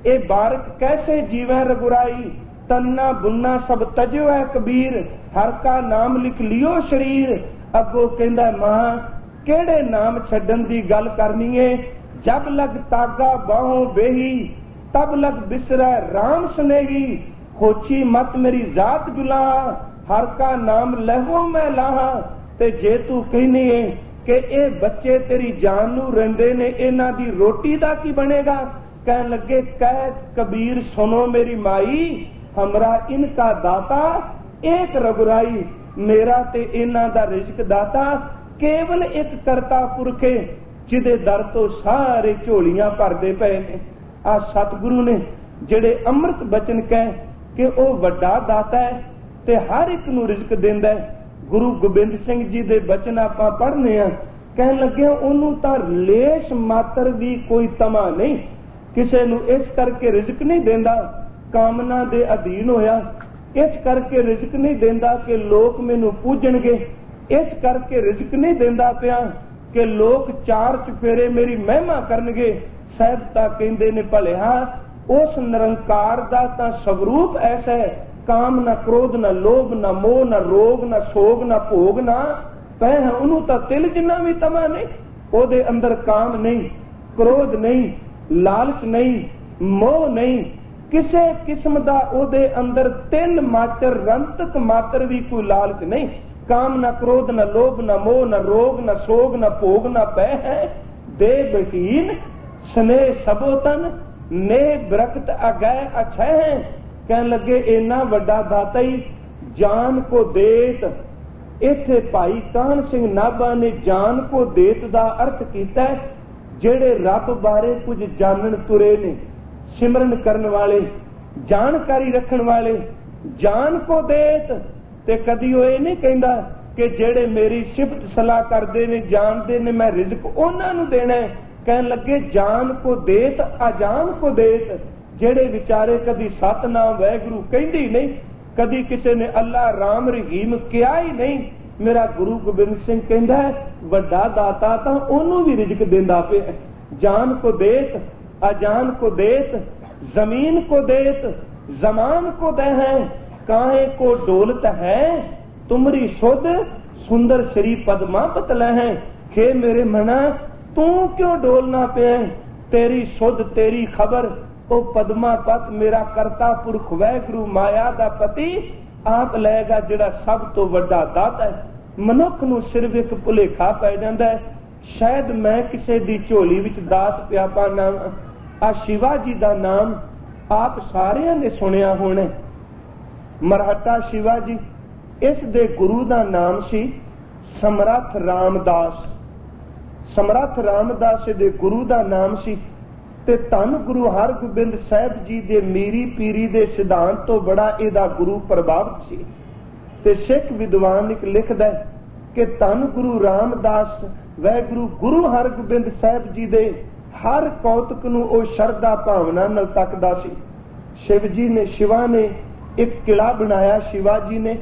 ए बारक कैसे जीवै रघुराई। तन्ना बुन्ना सब तजो है कबीर, हर का नाम लिख लियो शरीर। अगो कहंदा मां केड़े नाम छड्डन दी गल करनी है। जब लग तागा बाहों बेही, तब लग बिसरै राम स्नेही। खोची मत मेरी जात जुला, हर का नाम लहो मैं लाहा। ते जे तू कहनी है कि ए बच्चे तेरी जान नू रहिंदे ने, इन्हां दी रोटी दा की बनेगा। कहन लगे कह कबीर सुनो मेरी माई, हमरा इनका दाता एक रघुराई। मेरा ते इन्हां दा रिज़्क दाता केवल एक करता पुरखे, जिदे दर तो सारे झोलियां भरदे पए ने। आ सतगुरु ने जेड़े अमृत बचन कह कि ओ वड्डा दाता है ते हर एक नू रिज़्क देंदा है। गुरु गोबिंद सिंह जी दे बचन आपां पढ़ने आ, कहन लगे ओनू तां लेश मात्र भी कोई तमा नहीं, किसी नू इस करके रिज़्क नहीं देंदा कामना दे अधीन होया, इस करके रिज़्क नहीं देंदा कि लोग मैनू पूजणगे, इस करके रिज़्क नहीं देंदा पिया कि लोग चार चफेरे मेरी महिमा करनगे। साहिब तां कहंदे ने भलिया उस निरंकार दा तां स्वरूप ऐसा है, काम ना क्रोध ना लोभ ना मोह ना रोग ना सोग ना भोग ना पै है। उन्हों तां तिल जिन्ना भी तमा नहीं, ओदे अंदर काम नहीं, क्रोध नहीं, लालच नहीं, मोह नहीं, किसी किस्म दा ओदे अंदर तिल मात्र रंतक मात्र भी कोई लालच नहीं। काम ना क्रोध ना लोभ ना मोह ना रोग ना सोग ना भोग ना पै है। दे बहीन स्नेह सबोतन ने बरकत अगै अछै है। कहन लगे इन्ना वड्डा दाता ही जान को देत। इत्थे भाई काहन सिंह नाभा ने जान को देत दा अर्थ कीता है जेड़े रब बारे कुछ जानन तुरे ने, सिमरन करन वाले, जानकारी रखन वाले। जान को देत ते कदी वो नहीं कहंदा कि जेड़े मेरी सिफत सलाह करते ने जानते ने मैं रिज़्क उन्हां नूं देना है। कहन लगे जान को देत अजान को देत। जेड़े विचारे कदी सतनाम वाहिगुरू कहंदी नहीं, कदी किसी ने अल्लाह राम रहीम किया ही नहीं। मेरा गुरु गोबिंद सिंह कहंदा है वड्डा दाता तां ओनू भी रिज़्क देंदा पिया। जान को देत अजान को देत, जमीन को देत जमान को दे है। काहे को डोलत है तुमरी सुध, सुंदर श्री पद्मा पतल है। खे मेरे मना तू क्यों डोलना पे, तेरी सुध तेरी खबर ओ पद्मा पत मेरा करता पुरख वैगुरु माया दा पति आप लेगा जिहड़ा सब तो वड्डा दाता है। मनुख नूं सिर्फ एक भुलेखा पै जांदा है, शायद मैं किसी दी झोली विच दात पिया पाना। आ शिवा जी दा नाम आप सारिਆਂ ने सुनिया होना। मराठा शिवा जी, इस दे गुरु दा नाम सी समर्थ रामदास। समर्थ रामदास दे गुरु दा नाम सी ते धन गुरु हरगोबिंद साहिब जी दे मीरी पीरी दे सिद्धांत तो बड़ा इहदा गुरु प्रभावित सी। ते सिख विद्वान एक लिखदा है कि धन गुरु रामदास वैगुरु गुरु हरगोबिंद साहिब जी दे हर कौतक नूं ओ शरधा भावना नाल तकदा सी। शिव जी ने, शिवा ने एक किला बनाया, शिवाजी ने,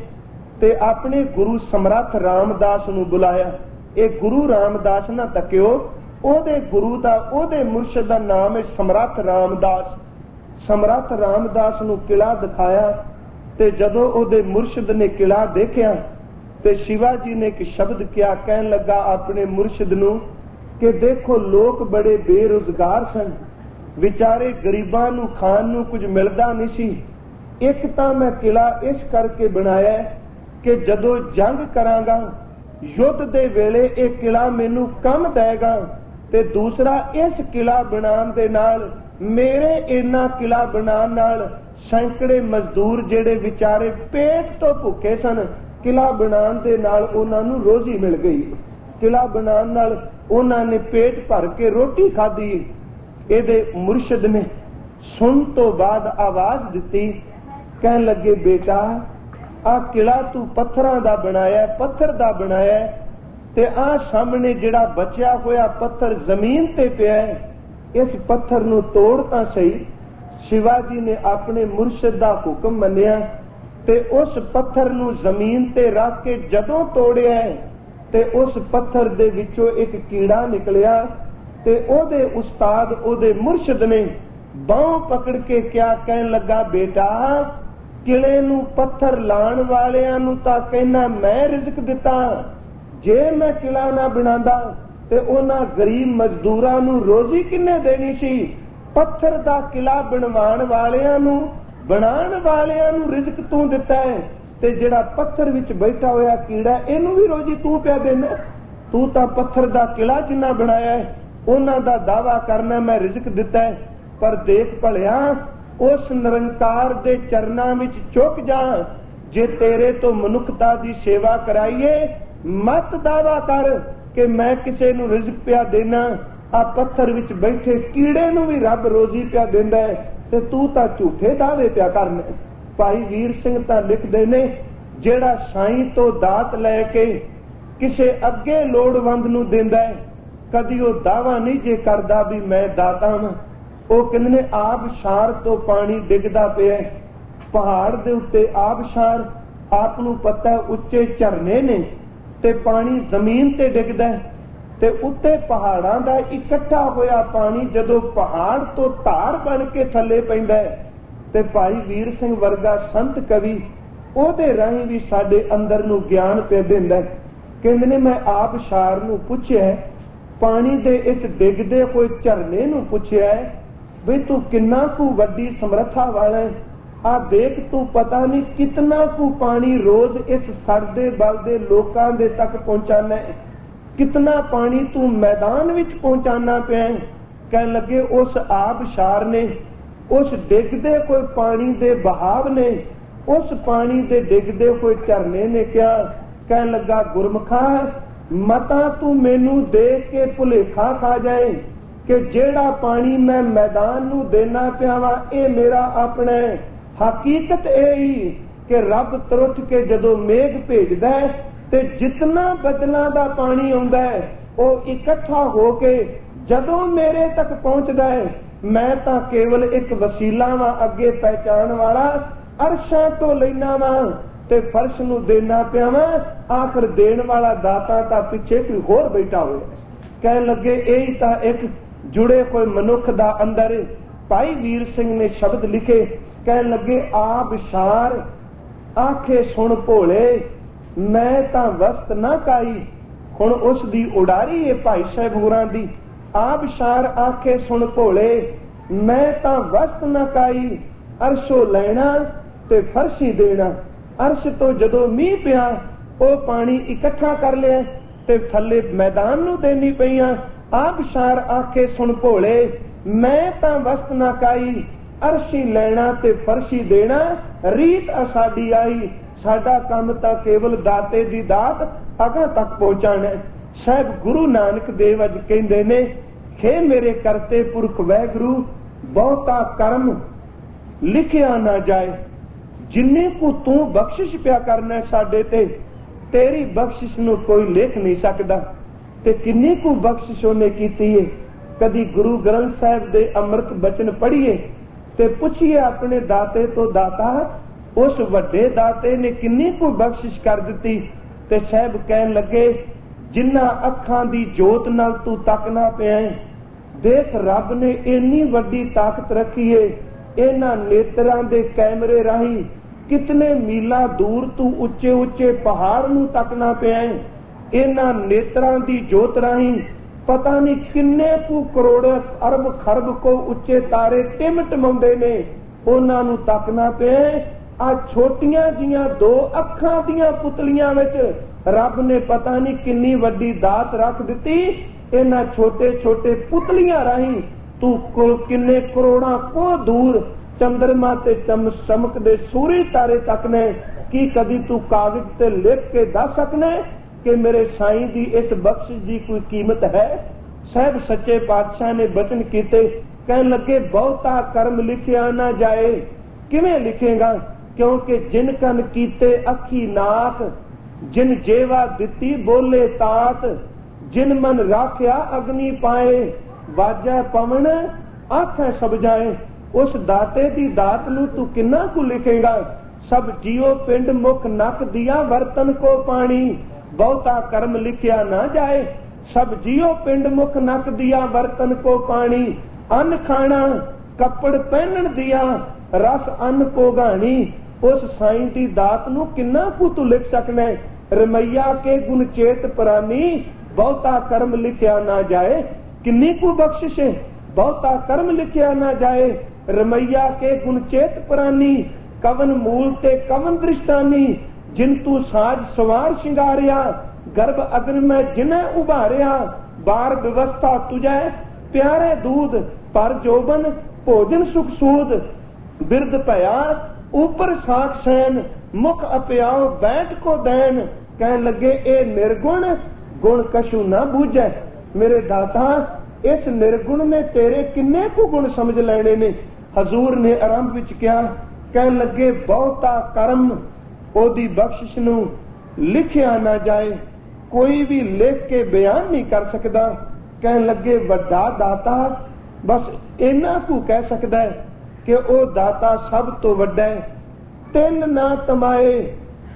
ते अपने गुरु समर्थ रामदास नूं बुलाया। एक गुरु रामदास ना तकियो, ओदे गुरु दा, ओदे मुर्शद दा नाम है समर्थ रामदास। समर्थ रामदास नूं किला दिखाया, ते जदों ओदे मुर्शद ने किला देखिया ते शिवाजी ने एक शब्द किया, कहन लगा अपने मुर्शद नूं कि देखो लोग बड़े बेरोजगार सन, विचारे गरीबां नूं खाण नूं कुछ मिलदा नहीं सी। एक तां मैं किला इस करके बनाया कि जदों जंग करांगा, युद्ध दे वेले एक किला मैनू कम देगा, ते दूसरा इस किला बनाने दे नाल, मेरे इन्ना किला बनाने नाल सैकड़े मजदूर जेड़े विचारे पेट तो भुखे सन, किला बनाने दे नाल उन्हां नूं रोजी मिल गई। किला बनाने नाल उन्हां ने पेट भर के रोटी खाधी। इहदे मुर्शद ने सुन तो बाद आवाज दिती, कहन लगे बेटा आ किला तू पत्थरां दा बनाया, पत्थर दा बनाया, ते आ सामने जिहड़ा बचिया होया पत्थर जमीन ते पिया है, इस पत्थर नूं तोड़ तां सही। शिवाजी ने अपने मुर्शद दा हुक्म मन्निया ते उस पत्थर नूं जमीन ते रख के जदों तोड़िया ते उस पत्थर दे विचों एक कीड़ा निकलिया, ते ओदे उस्ताद, ओदे मुर्शद ने बाहों पकड़ के क्या कहन लगा, बेटा किले नूं पत्थर लाण वालियां नूं तां कहना मैं रिज़क दिता, जे मैं किला ना बनांदा ते उन्हां गरीब मजदूरां नूं रोजी किन्ने देनी सी। पत्थर दा किला बनवाण वालियां नूं, बनाण वालियां नूं रिज़क तूं दिता है, ते जिहड़ा पत्थर विच बैठा होया कीड़ा इहनूं भी रोजी तूं पिया देना। तू तां पत्थर दा किला जिन्ना बनाया है उन्हां दा दावा करना मैं रिज़क दिता है, पर देख भलिया उस निरंकार दे चरनां विच झुक जा, जे तेरे तो मनुखता दी सेवा कराईए, मत दावा कर कि मैं किसे नूं रिज़क पिया देना। आ पत्थर विच बैठे कीड़े नूं भी रब रोजी पिया देंदा है, ते तू तां झूठे दावे पिया करना। भाई वीर सिंह तां लिखदे ने, जेड़ा साईं तो दात लैके किसे अगे लोड़वंद नूं देंदा है, कदी वो दावा नहीं जे करदा भी मैं दाता हां। वो कहंदे ने आबशार तो पानी डिगदा पिया, पहाड़ दे उत्ते आबशार, आप नूं पता उच्चे झरने ने ते पानी जमीन ते डिगदा है, ते उत्ते पहाड़ां दा इकट्ठा होया पानी जदों पहाड़ तो धार बन के थल्ले पैंदा है, ते भाई वीर सिंह वर्गा संत कवि ओदे राहीं भी साडे अंदर नूं ज्ञान पे दिंदा है। कहंदे ने मैं आबशार नूं पुछिया, पानी दे इस डिगदे होए झरने नूं पुछिया भी तू किन्ना कू वड्डी समर्था वाला है, आ देख तू पता नहीं कितना कू पानी रोज इस सड़दे बलदे लोकां दे तक पहुंचाना है, कितना पानी तू मैदान विच पहुंचाना पिया। कहन लगे उस आबशार ने, उस डिगदे कोई पानी दे बहाव ने, उस पानी दे डिगदे कोई झरने ने क्या, कहन लगा गुरमुखा मता तू मैनू देख के भुलेखा खा जाए कि जेड़ा पानी मैं मैदान नू देना पिया वा ए मेरा अपना है। हकीकत यही कि रब तुरट के जदों मेघ भेजदा है ते जितना बदलां दा पानी आउंदा है वो इकट्ठा होके जदों मेरे तक पहुंचदा है, मैं तां केवल एक वसीला वा अगे पहचान वाला, अरशां तो लेना वा ते फर्श नू देना पिया वा, आखिर देण वाला दाता तां पिछे कोई होर बैठा होया। कहन लगे यही तां एक जुड़े कोई मनुख दा अंदर। भाई वीर सिंह ने शब्द लिखे, कहन लगे आबशार आखे सुन भोले मैं तां वस्त ना काई। हुण उस दी उडारी है भाई साहब होरां दी, आबशार आखे सुन भोले मैं तां वस्त ना काई, अरशो लैना ते फर्शी देना। अर्श तो जदों मींह पिया वो पानी इकट्ठा कर लिया ते थल्ले मैदान नू देनी पईयां। आबशार आखे सुन भोले मैं तां वस्त ना काई, अरशी लैना ते फर्शी देना रीत असाडी आई। साडा काम तां केवल दाते दी दात अगां तक पहुंचाना। साहब गुरु नानक देव अज कहंदे ने, हे मेरे करते पुरख वैगुरु बहुता कर्म लिखिया ना जाए, जिन्ने को तू बख्शिश पिया करना साडे ते, तेरी बख्शिश नू कोई लिख नहीं सकदा। ते किन्नी को बख्शिश उन्हें कीती है। कदी गुरु ग्रंथ साहिब दे अमृत बचन पढ़िए ते पुछिए अपने दाते तो, दाता उस वड्डे दाते ने किन्नी को बख्शिश कर दी? ते साहब कहन लगे, जिन्ना अखां दी जोत नाल तू तकना पिया, देख रब ने इन्नी वड्डी ताकत रखी है, इन्हां नेत्रां दे कैमरे राही कितने मीला दूर तू उच्चे उच्चे पहाड़ नूं तकना पिया, इन्हां नेत्रां दी जोत राही पता नहीं किन्ने कु करोड़ अरब खरब को उच्चे तारे टिमटमाउंदे ने, उन्हां नूं तकना पिया। आ छोटियां जियां दो अखां दियां पुतलियां विच रब ने पता नहीं किन्नी वड्डी दात रख दी, इन्हां छोटे छोटे पुतलियां राही तू किन्ने करोड़ां को दूर चंद्रमा ते चमकदे सूरज तारे तकने। की कदी तू कागज ते लिख के दस सकने कि मेरे साईं दी इस बख्शिश दी कोई कीमत है? साहब सच्चे पातशाह ने वचन कीते, कहन लगे बहुता कर्म लिखिया ना जाए। किवें लिखेगा? क्योंकि जिन कन कीते अखी नाक, जिन जेवा दिती बोले तात, जिन मन राख्या अग्नि पाए, वाजा पवन आखे सब जाए। उस दाते दी दात नू तू किन्ना कु लिखेगा? सब जियो पिंड मुख नक दिया वर्तन को पानी, बहुता कर्म लिखिया ना जाए। सब जियो पिंड मुख नक दिया वर्तन को पानी, अन्न खाना कपड़ पहनन दिया रस अन्न पोगानी। उस साईं दी दात नू किन्ना कु तू लिख सकना? रमैया के गुण चेत प्राणी, बहुता कर्म लिखिया ना जाए। किन्नी कु बख्शिश है, बहुता कर्म लिखिया ना जाए। रमैया के गुण चेत प्राणी, कवन मूल ते कवन दृष्टानी। जिन तू साज सवार शिंगारिया, गर्भ अग्नि में जिन्हें उभारिया। बार व्यवस्था तुझे प्यारे दूध, पर जोबन भोजन सुख सूद। बिरद भया ऊपर साख सैन, मुख अपयाओ बैठ को दैन। कह लगे ए निर्गुण गुण कछु ना बूझे। मेरे दाता इस निर्गुण ने तेरे किन्ने को गुण समझ लेने ने। हजूर ने आरंभ विच क्या कह लगे, बहुता कर्म ओदी बख्शिश नू लिखिया ना जाए, कोई भी लिख के बयान नहीं कर सकता। कह लगे वड्डा दाता बस इन्ना को कह सकता है कि ओ दाता सब तो वड्डा है। तिल ना तमाए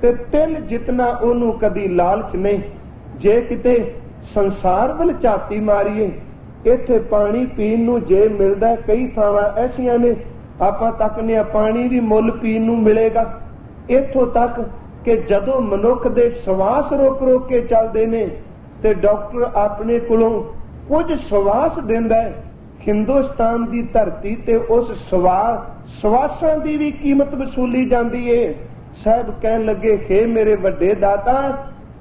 ते तिल जितना ओनू कदी लालच नहीं। जे किते संसार वल झाती मारीए, इत्थे पानी पीण नू जे मिलदा, कई थावां ऐसियां ने आपां तकने पानी भी मुल पीण नू मिलेगा। इत्थों तक कि जदों मनुख दे सवास रोक रोक के चलदे ने ते डॉक्टर अपने कोलों कुछ सवास दिंदा है, हिंदुस्तान दी धरती ते उस सवासां दी भी कीमत वसूली जांदी है। साहब कहन लगे, हे मेरे वड्डे दाता,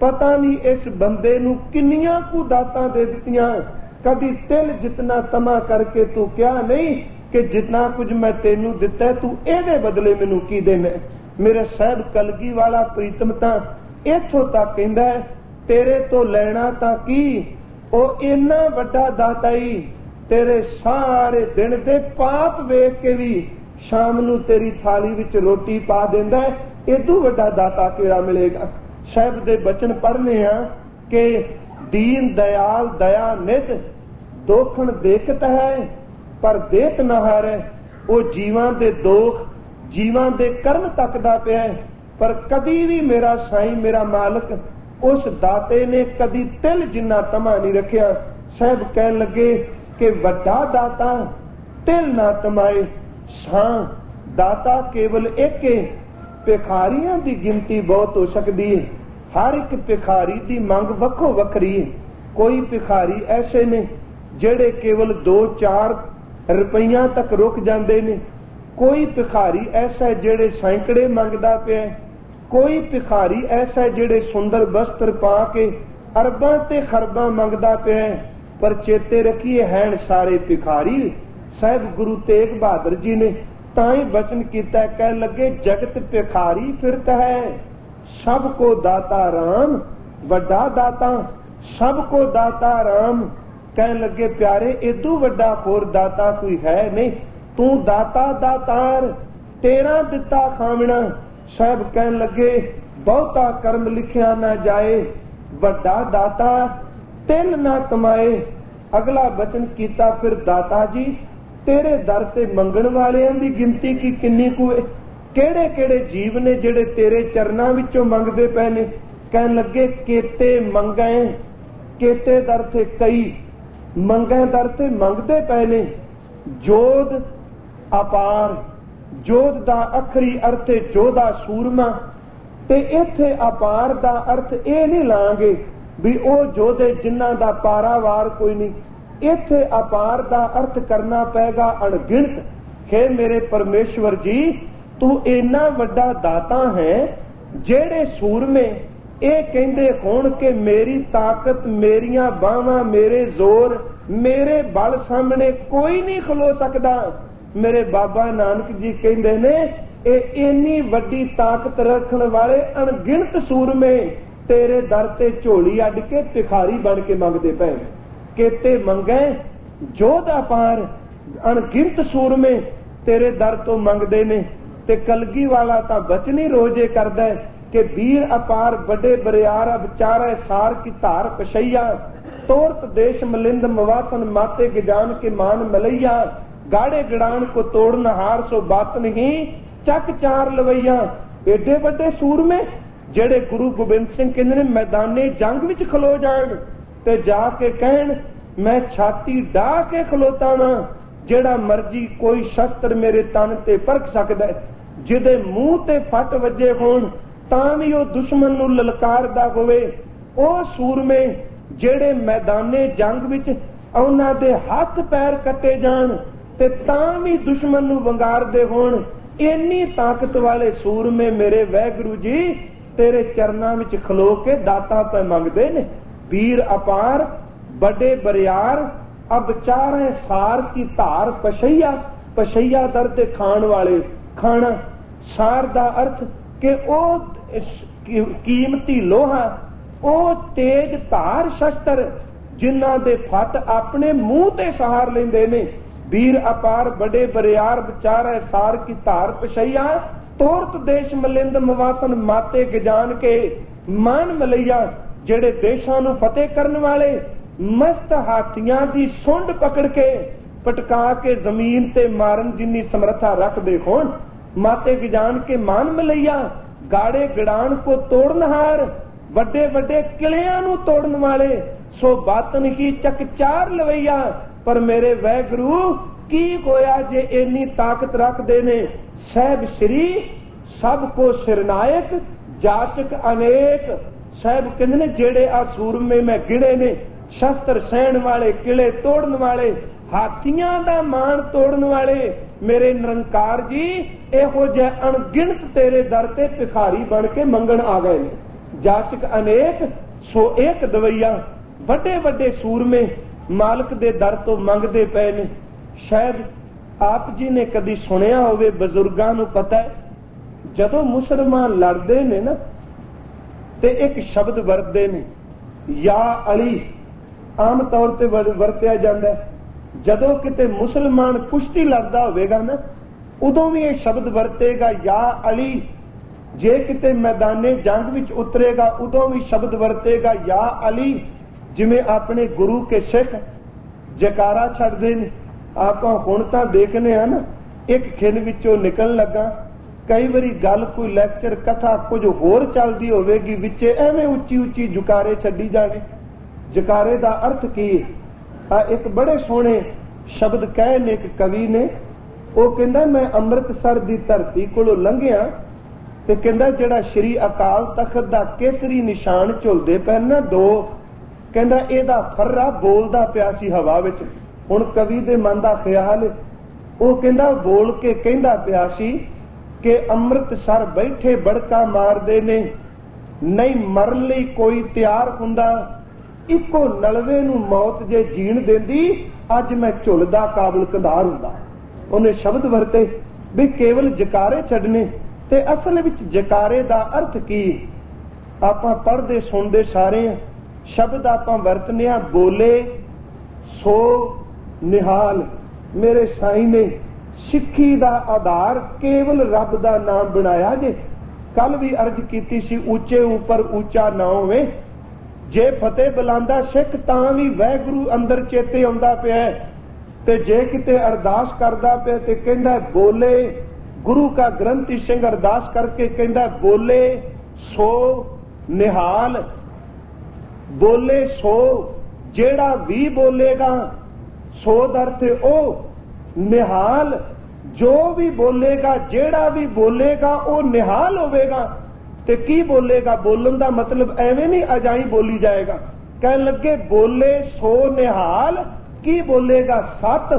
पता नहीं इस बंदे नू किन्नियां कु दातां दे दित्तियां। कदी तिल जितना तमा करके तू क्या नहीं कि जितना कुछ मैं तेनू दिता है, तू एदे बदले मैनू की देना। मेरे साहब कलगी वाला प्रीतम तां इत्थों तक कहंदा है, तेरे तो लेना तां की, ओ इन्ना वड्डा दाता ही तेरे सारे दिन दे पाप वेख के भी शाम नू तेरी थाली विच रोटी पा देंदा है। इदू वड्डा दाता केड़ा मिलेगा। साहब दे बचन पढ़ने कि दीन दयाल दया निध, दोखण देखत है पर देत न हारे। वो जीवां दे दोख जीवां दे कर्म तकदा पिया है, पर कदी भी मेरा साईं मेरा मालक उस दाते ने कदी तिल जिन्ना तमा नहीं रखिया। साहब कहन लगे कि वड्डा दाता तिल ना तमाए। सां दाता केवल एक है, भिखारियां दी गिनती बहुत हो सकती है। हर एक भिखारी दी मंग वक्खो वखरी है। कोई भिखारी ऐसे ने जेड़े केवल 2-4 रुपइया तक रुक जाते ने। कोई भिखारी ऐसा है जेड़े सैकड़े मंगदा पिया। कोई भिखारी ऐसा है जेड़े सुंदर वस्त्र पा के अरबां ते खरबां मंगदा पिया। पर चेते रखिए हैन सारे भिखारी। साहब गुरु तेग बहादुर जी ने ताई वचन किया, कह लगे जगत भिखारी फिरत है, सबको दाता राम। वड्डा दाता सबको दाता राम। कह लगे प्यारे इदू वड्डा होर दाता कोई है नहीं। तू दाता दातार, तेरा दिता खावना। साहब कहन लगे बहुता कर्म लिखिया ना जाए, वड्डा दाता तिल ना कमाए। अगला वचन किया फिर दाता जी तेरे दर ते मंगण वालियां दी गिनती की किन्नी कुए, केड़े केड़े जीव ने जेड़े तेरे चरनां विचों मंगदे पए ने। कहन लगे केते मंगै, केते दर ते कई, मंगै दर ते मंगदे पए ने। जोध अपार, जोध दा अखरी अर्थ है जोधा सूरमा, ते इत्थे अपार दा अर्थ ये नहीं लांगे भी ओ जोधे जिन्हां दा पारावार कोई नहीं। इत्थे अपार दा अर्थ करना पैगा अणगिणत। हे मेरे परमेश्वर जी, तू इन्ना वड्डा दाता है, जेड़े सूरमे ये कहंदे होण के मेरी ताकत, मेरियां बाहां, मेरे जोर, मेरे बल सामने कोई नहीं खलो सकदा। मेरे बाबा नानक जी कहंदे ने इन्नी वड्डी ताकत रखने वाले अणगिणत सूरमे तेरे दर ते झोली अड के भिखारी बन के मंगदे पे। केते मंगै जोध अपार, अणगिणत सूरमे तेरे दर तो मंगदे ने। ते कलगी वाला तां बचनी रोजे करदा है कि वीर अपार बड़े बरियार विचारे सार की धार पशैया। तोरत देश मलिंद मवासन माते गजान के मान मलैया। गाड़े गड़ान को तोड़न हार सो बात नहीं चक चार लवैया। एडे बड़े सूरमे जेड़े गुरु गोबिंद सिंह कहंदे ने मैदाने जंग विच खलो जाण ते जाके कहण मैं छाती डाह के खलोता वां, जेड़ा मर्जी कोई शस्त्र मेरे तन ते परख सकदा है। जिदे मूंह ते फट वजे होण तां भी ओ दुश्मन नूं ललकारदा होवे। ओ सूरमे जेड़े मैदाने जंग विच उन्हां दे हथ पैर कटे जाण ते तां भी दुश्मन नूं वंगारदे होण। इन्नी ताकत वाले सूरमे मेरे वाहिगुरू जी तेरे चरनां विच खलो के दाता पे मंगदे ने। वीर अपार बड़े बरियार अब चारे सार की धार पशैया। पशैया दर ते खाण वाले, खाना सार दा अर्थ के ओ कीमती लोहा, ओ तेज धार शस्त्र जिन्हां दे फट अपने मुंह ते सहार लेंदे ने। वीर अपार बड़े बरियार विचारे सार की धार पशैया। तोरत देश मलिंद मवासन माते गजान के मान मलैया। जेड़े देशां नूं फतेह करन वाले मस्त हाथियां दी सुंड पकड़ के पटका के जमीन ते मारन जिन्नी समर्था रखदे होण। माते गजान के मान मलैया। गाड़े गड़ान को तोड़नहार, वड्डे वड्डे किलियां नूं तोड़न वाले। सो बातन ही चक चार लवैया। पर मेरे वाहिगुरू की होया जे इन्नी ताकत रखदे ने। सहब श्री सब को सिरनायक, जाचक अनेक। साहब कहंदे ने जेड़े आ सूरमे मैं गिणे ने, शस्त्र सहण वाले, किले तोड़न वाले, हाथियां दा मान तोड़न वाले, मेरे निरंकार जी इहो जे अणगिणत तेरे दर ते भिखारी बन के मंगण आ गए ने। जाचक अनेक सो एक दवैया। वड्डे वड्डे सूरमे मालक दे दर तो मंगदे पए ने। शायद आप जी ने कदी सुनिया होवे, बजुर्गां नूं पता है, जदों मुसलमान लड़दे ने ना ते एक शब्द वरतदे ने, या अली आम तौर ते वरतिया जांदा है। जदों किते मुसलमान कुश्ती लड़दा होवेगा ना, उदों भी ये शब्द वरतेगा, या अली। जे किते मैदाने जंग विच उतरेगा उदों भी शब्द वरतेगा, या अली। जिवें अपने गुरु के सिख जयकारा छड्डदे ने। आपां हुण तां देखने आ ना, एक खिन विचों निकल लगा, कई बारी गल कोई लैक्चर कथा कुछ होर चलदी होवेगी, विचे एवें उच्ची उच्ची जकारे छड्डी जावे। जकारे दा अर्थ की है? एक बड़े सोहणे शब्द कहे ने एक कवि ने, वो कहंदा मैं अमृतसर दी धरती कोलों लंघिया ते कहंदा जेड़ा श्री अकाल तख्त दा केसरी निशान झुलदे पए ना दो, कहंदा एदा फर्रा बोलदा पिया सी हवा विच। हुण कवि दे मन दा ख्याल वो कहंदा बोल के कहंदा पिया सी कि अमृतसर बैठे बड़का मारदे ने, नहीं मरन लई कोई तैयार हुंदा, इको नलवे नूं मौत जे जीण देंदी, अज मैं झुलदा काबल कंधार हुंदा। उन्हें शब्द वरते भी केवल जकारे छड्डने, ते असल विच जकारे दा अर्थ की? आपां पढ़दे सुणदे सारे शब्द आपां वरतने आ, बोले सो निहाल। मेरे साईं ने सिੱਖੀ ਦਾ आधार केवल रब का नाम बनाया जे। कल भी अर्ज की सी, ऊंचे ऊपर ऊंचा ना होवे। जे फतेह बुलांदा सिख तां भी वाहिगुरू अंदर चेते आउंदा पिया। ਤੇ ਜੇ ਕਿਤੇ ਅਰਦਾਸ ਕਰਦਾ ਪਿਆ ਤੇ ਕਹਿੰਦਾ ਬੋਲੇ, ਗੁਰੂ ਕਾ ਗ੍ਰੰਥੀ ਸਿੰਘ ਅਰਦਾਸ ਕਰਕੇ ਕਹਿੰਦਾ ਬੋਲੇ ਸੋ ਨਿਹਾਲ, ਬੋਲੇ ਸੋ ਜਿਹੜਾ ਵੀ ਬੋਲੇਗਾ, ਸੋ ਦਾ ਅਰਥ ਉਹ ਨਿਹਾਲ, ਜੋ ਵੀ ਬੋਲੇਗਾ, ਜਿਹੜਾ ਵੀ ਬੋਲੇਗਾ ਉਹ ਨਿਹਾਲ ਹੋਵੇਗਾ। ਤੇ ਕੀ ਬੋਲੇਗਾ? ਬੋਲਣ ਦਾ ਮਤਲਬ ਐਵੇਂ ਨਹੀਂ ਅਜਾਈ ਬੋਲੀ ਜਾਏਗਾ। ਕਹਿਣ ਲੱਗੇ ਬੋਲੇ ਸੋ ਨਿਹਾਲ, ਕੀ ਬੋਲੇਗਾ? ਸਤ